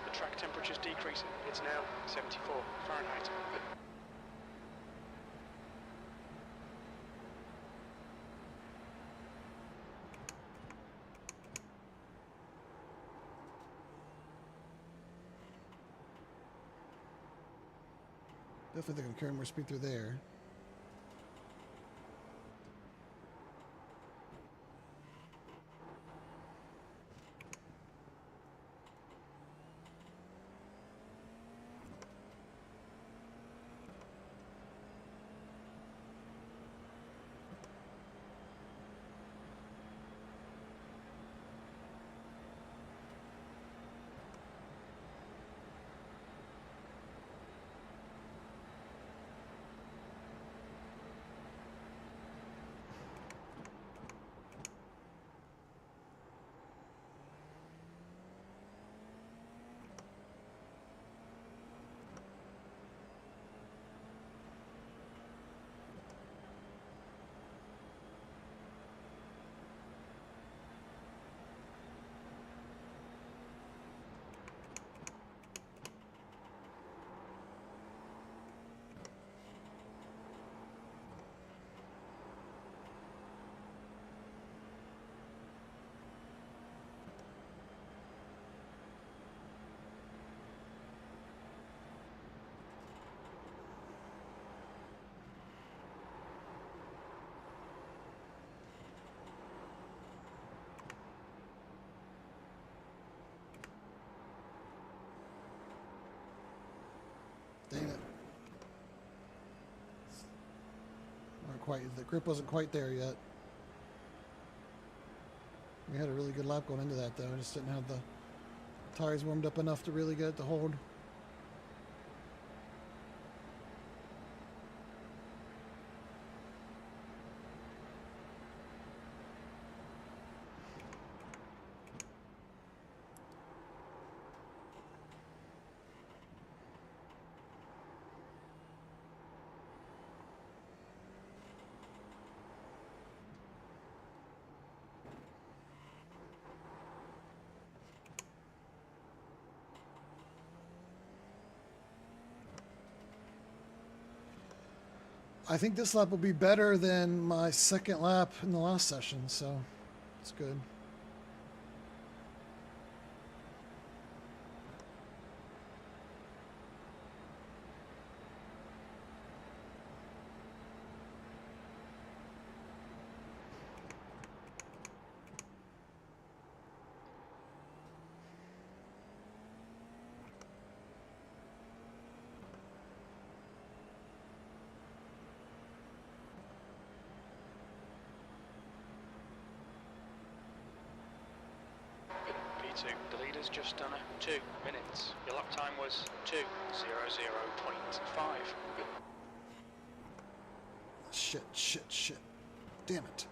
The track temperature's decreasing. It's now 74 Fahrenheit. Definitely think I'm carrying more speed through there. Dang it. Not quite. The grip wasn't quite there yet. We had a really good lap going into that, though. I just didn't have the tires warmed up enough to really get it to hold. I think this lap will be better than my second lap in the last session, so it's good. P2, the leader's just done a 2 minutes. Your lap time was 2:00.5. Shit. Damn it.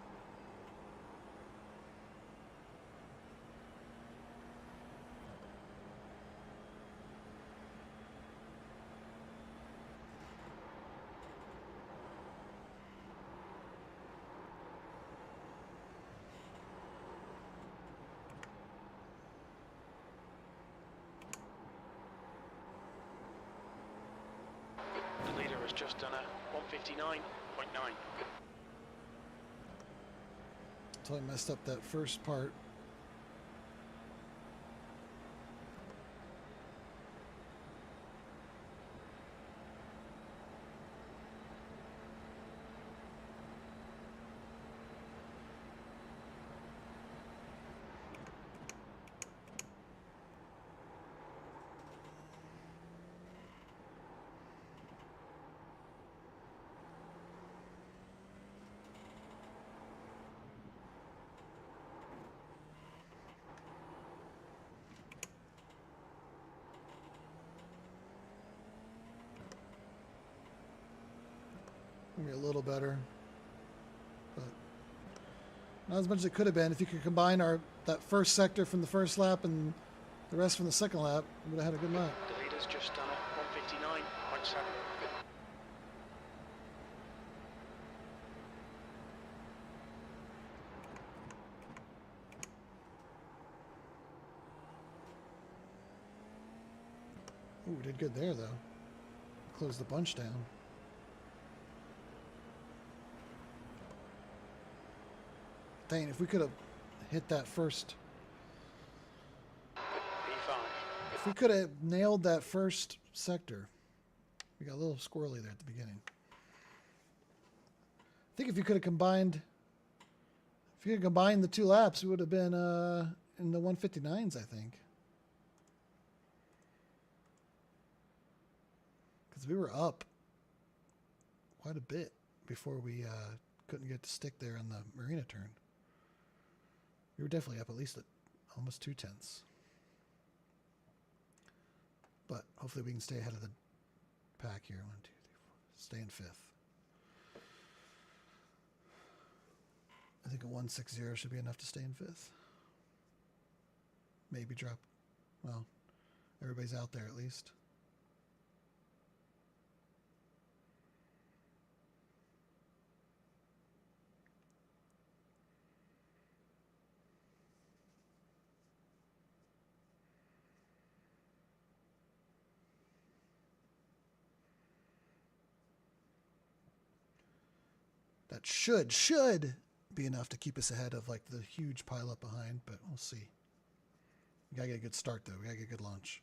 The leader has just done a 1:59.9. Until I messed up that first part. Maybe a little better, but not as much as it could have been. If you could combine that first sector from the first lap and the rest from the second lap, we would have had a good lap. The leader's just done a 1:59.7. Ooh, we did good there though. Closed the bunch down. Dang, if we could have hit that first. P5. If we could have nailed that first sector. We got a little squirrely there at the beginning. I think if you could have combined. If you could have combined the 2 laps, we would have been in the 159s, I think. Because we were up quite a bit before we couldn't get to stick there on the marina turn. We were definitely up at least at almost 0.2. But hopefully we can stay ahead of the pack here. 1, 2, 3, 4. Stay in 5th. I think a 160 should be enough to stay in 5th. Maybe drop. Well, everybody's out there at least. That should be enough to keep us ahead of like the huge pile up behind, but we'll see. We gotta get a good start though. We gotta get a good launch.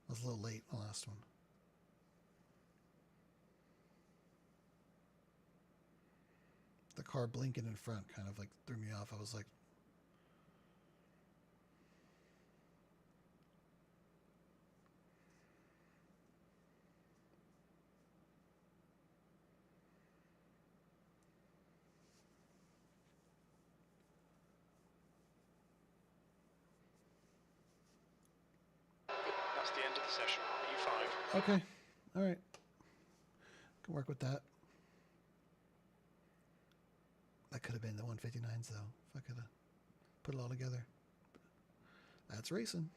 I was a little late on the last one. The car blinking in front kind of like threw me off. I was like, That's the end of the session. P5. okay, all right. Can work with that. That could have been the 159s though, if I could have put it all together. That's racing.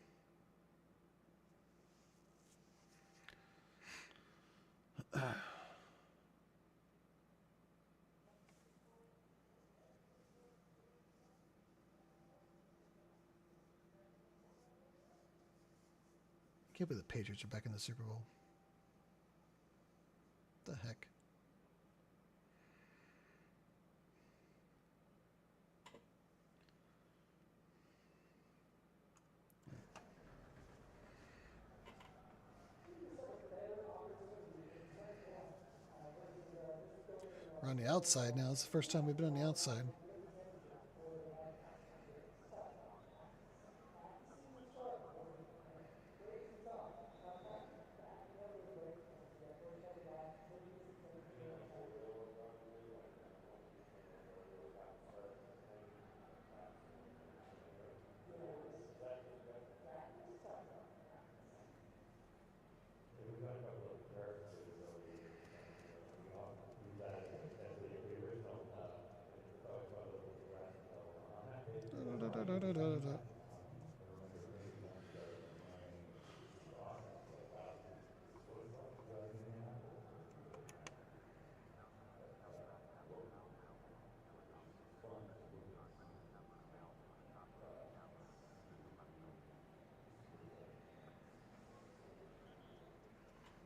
Can't believe the Patriots are back in the Super Bowl. What the heck? the outside now. It's the first time we've been on the outside. Da-da-da-da-da-da-da.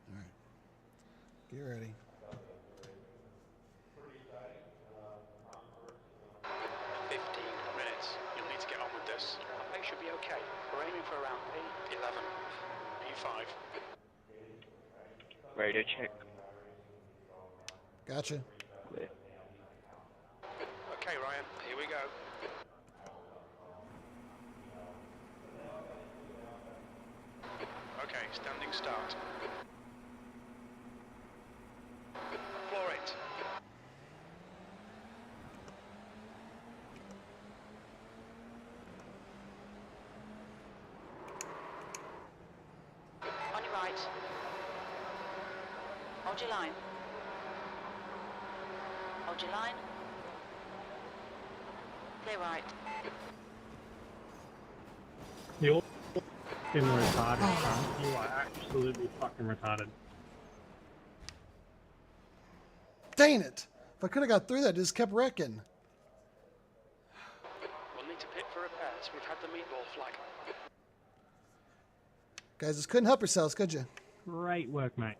All right. Get ready. 15 minutes. You'll need to get on with this. They should be okay. We're aiming for around P11, P5. Radio check. Gotcha. Clear. Okay, Ryan, here we go. Okay, standing start. Floor it. On your right. Hold your line. Hold your line. Clear right. You're fucking retarded, son. You are absolutely fucking retarded. Dang it! If I could have got through that, it just kept wrecking. We'll need to pit for repairs. We've had the meatball flag. Guys, just couldn't help yourselves, could you? Great work, mate.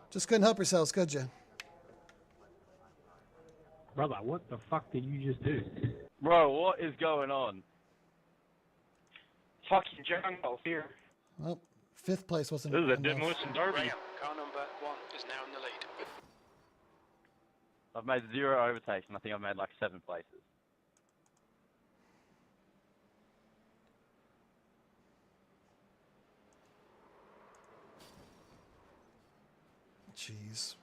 Just couldn't help yourselves, could you? Brother, what the fuck did you just do? Bro, what is going on? Fucking jungle here. Well, 5th place wasn't This is a enough. demolition derby. Graham, car number 1 is now in the lead. I've made 0 overtakes, and I think I've made like 7 places. Jeez.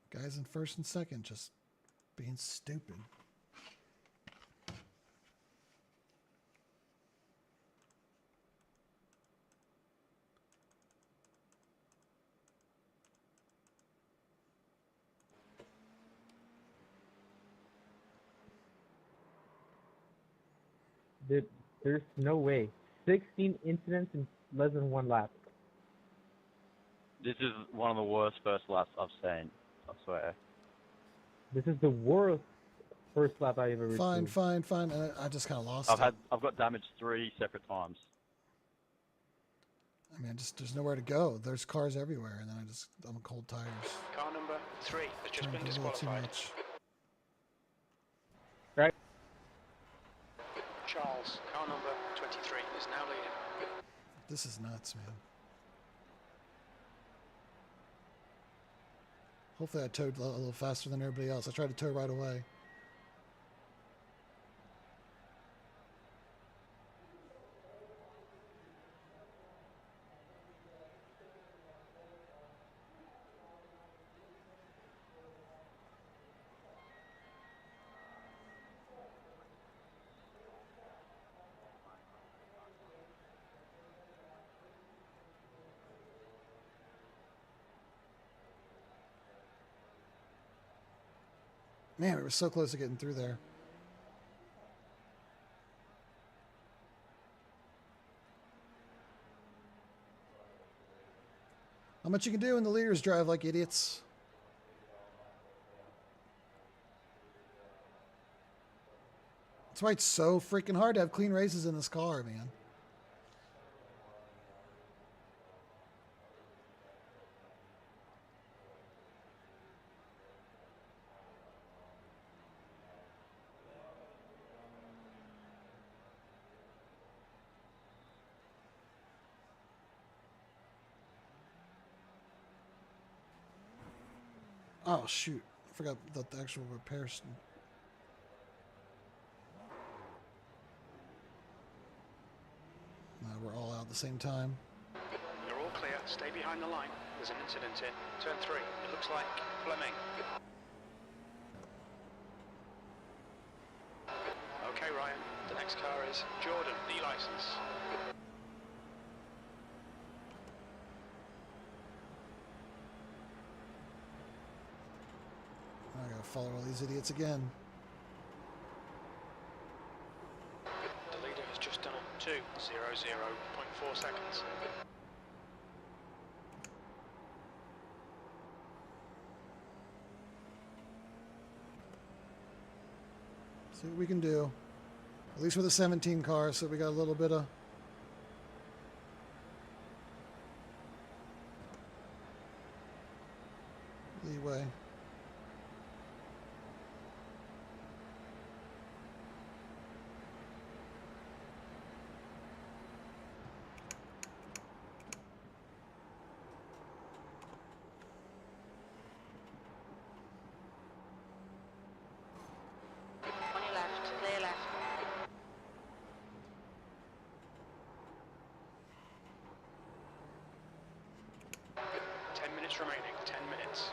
Guys in 1st and 2nd just being stupid. There's no way. 16 incidents in less than 1 lap. This is one of the worst first laps I've seen, I swear. This is the worst first lap I ever Fine, received. fine. I just kind of lost I've got damage 3 separate times. I mean, there's nowhere to go. There's cars everywhere, and then I'm cold tires. Car number 3 has just been Turned a little too disqualified. much. Right. Charles, car number 23 is now leading. This is nuts, man. Hopefully I towed a little faster than everybody else. I tried to tow right away. Man, we were so close to getting through there. Not much you can do when the leaders drive like idiots. That's why it's so freaking hard to have clean races in this car, man. Oh, shoot. I forgot that the actual repairs. We're all out at the same time. You're all clear. Stay behind the line. There's an incident in turn 3. It looks like Fleming. Okay, Ryan. The next car is Jordan, the license. I gotta follow all these idiots again. The leader has just done a 2:00.4 seconds. See what we can do. At least with a 17 car, so we got a little bit of leeway. On your left, clear left. Minutes remaining. 10 minutes.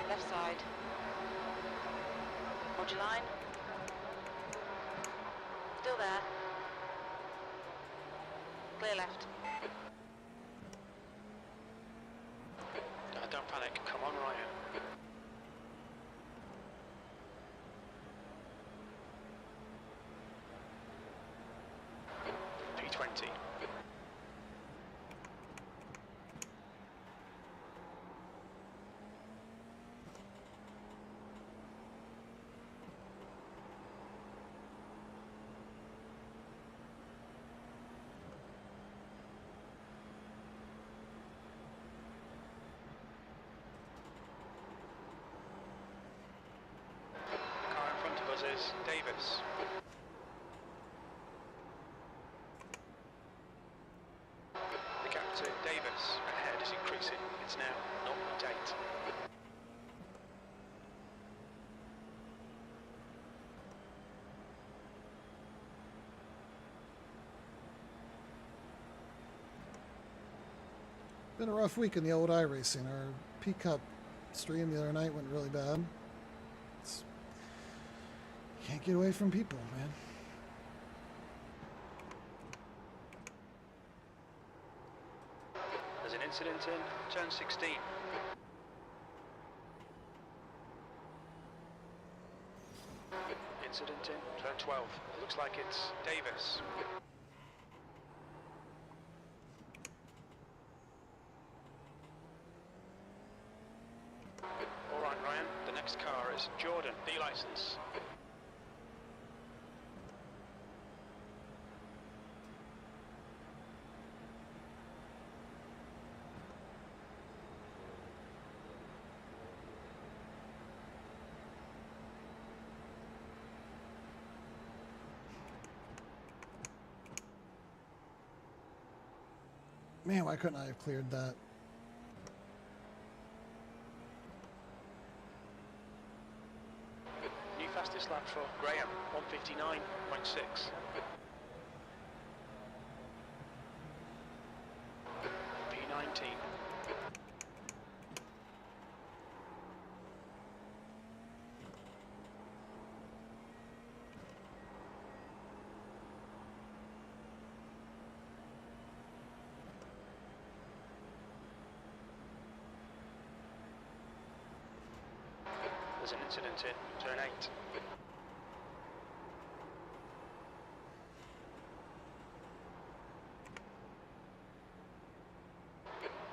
Left side. Hold your line. Still there. Clear left. Don't panic. Come on, Ryan. P20. Is Davis. The gap to Davis ahead is increasing. It's now 0.8. Been a rough week in the old iRacing. Our P-Cup stream the other night went really bad. Can't get away from people, man. There's an incident in turn 16. Incident in turn 12. It looks like it's Davis. All right, Ryan. The next car is Jordan, the license. Man, why couldn't I have cleared that? New fastest lap for Graham, 1:59.6. P19. There's an incident in turn 8.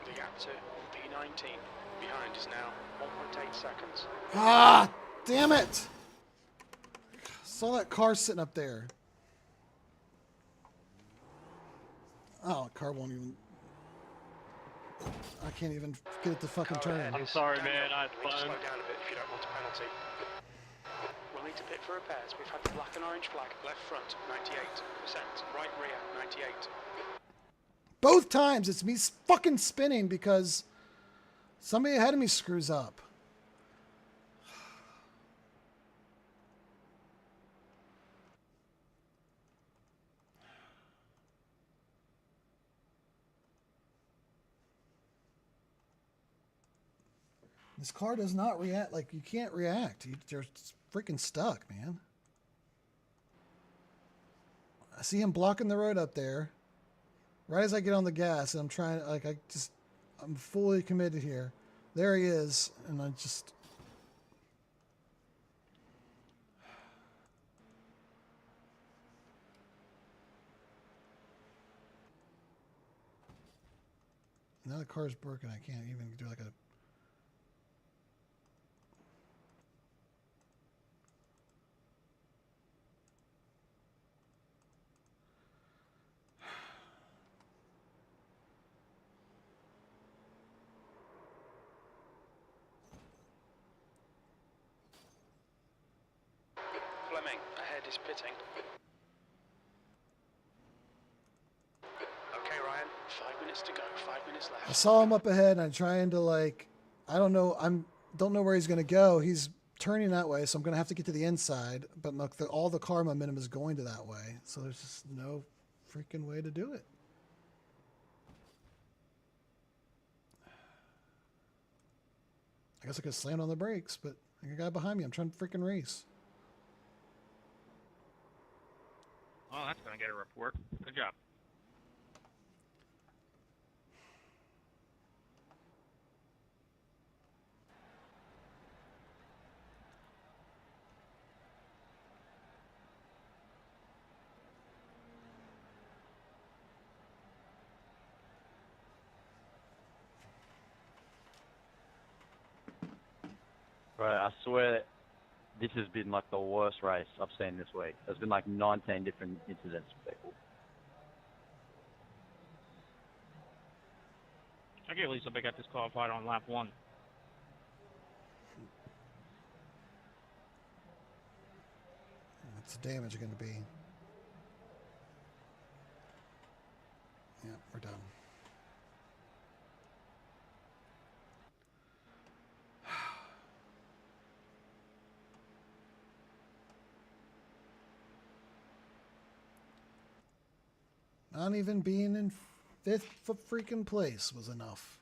The gap to P19 behind is now 1.8 seconds. Ah, damn it! Saw that car sitting up there. Oh, the car won't even... I can't even get it to fucking Car turn. ahead I'm is sorry, Daniel. man, I had You'll need to fun. slow down a bit if you don't want a penalty. We'll need to pit for repairs. We've had the black and orange flag. Left front, 98%. Right rear, 98. Both times it's me fucking spinning because somebody ahead of me screws up. This car does not react. Like, you can't react. You're freaking stuck, man. I see him blocking the road up there. Right as I get on the gas, and I'm trying, like, I'm fully committed here. There he is, and I just... Now the car's broken. I can't even do like a... Fleming, ahead is pitting. Okay, Ryan, 5 minutes to go, 5 minutes left. I saw him up ahead, and I'm trying to, like... I don't know. Don't know where he's going to go. He's turning that way, so I'm going to have to get to the inside. But look, all the car momentum is going to that way. So there's just no freaking way to do it. I guess I could slam on the brakes, but I got a guy behind me. I'm trying to freaking race. Oh, that's gonna get a report. Good job. Right, I swear this has been like the worst race I've seen this week. There's been like 19 different incidents with people. I give Lisa got disqualified on lap 1. What's the damage going to be? Yeah, we're done. Not even being in 5th freaking place was enough.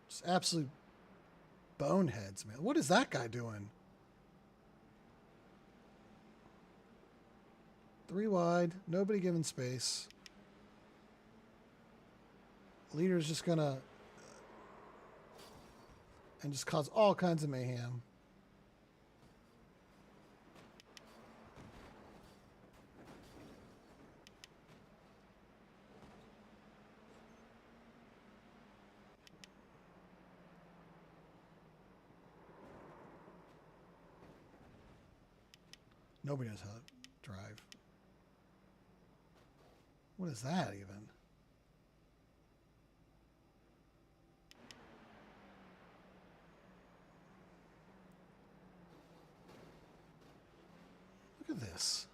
Just absolute boneheads, man. What is that guy doing? 3 wide, nobody giving space. Leader's just gonna and just cause all kinds of mayhem. Nobody knows how to drive. What is that even? Look at this.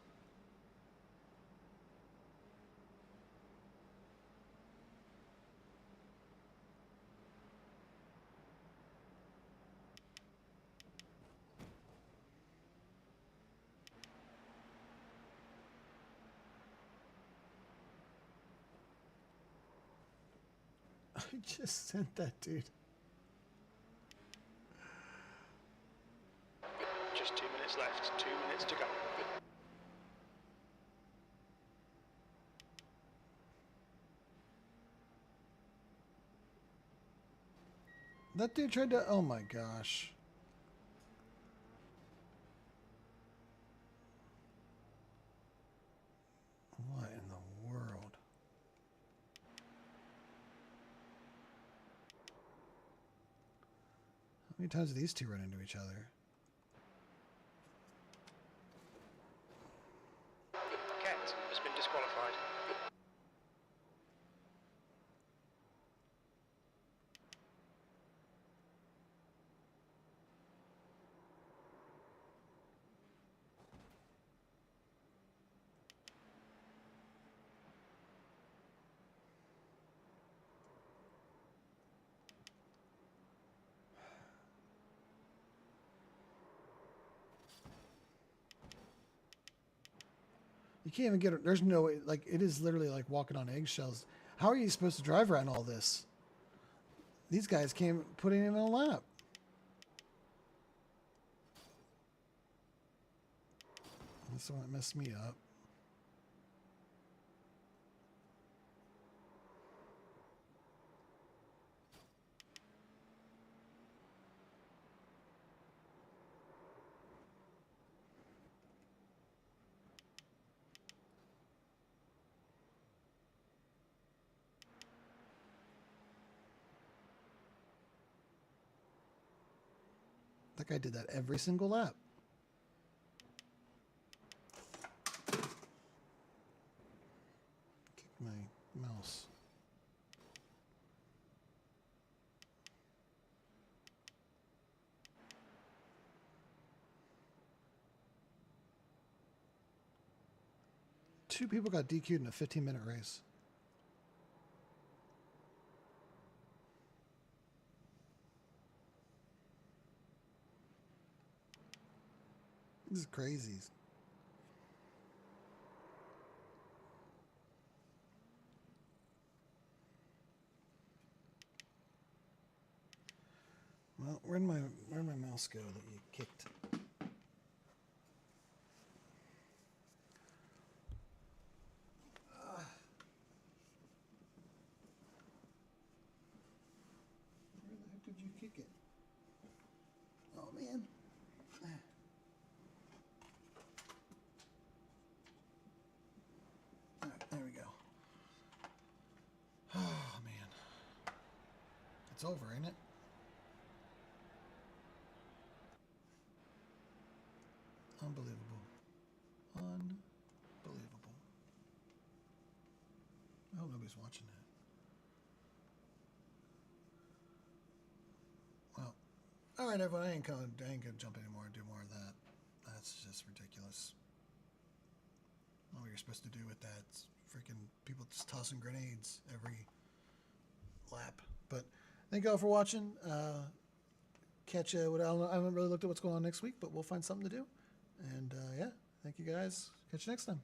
I just sent that dude. Just 2 minutes left, 2 minutes to go. That dude tried to... Oh my gosh. What in the world? How many times do these two run into each other? You can't even get. There's no way. Like it is literally like walking on eggshells. How are you supposed to drive around all this? These guys can't put it in a lap. That's the one that messed me up. That guy did that every single lap. Kick my mouse. Two people got DQ'd in a 15-minute race. This is crazy. Well, where'd my mouse go that you kicked? Where the heck did you kick it? Oh man. There we go. Oh, man. It's over, ain't it? Unbelievable. Unbelievable. I hope nobody's watching that. Well, all right, everyone. I ain't gonna jump anymore and do more of that. That's just ridiculous. I don't know what you're supposed to do with that. It's freaking people just tossing grenades every lap. But thank you all for watching. Catch you. I haven't really looked at what's going on next week, but we'll find something to do. And yeah, thank you guys. Catch you next time.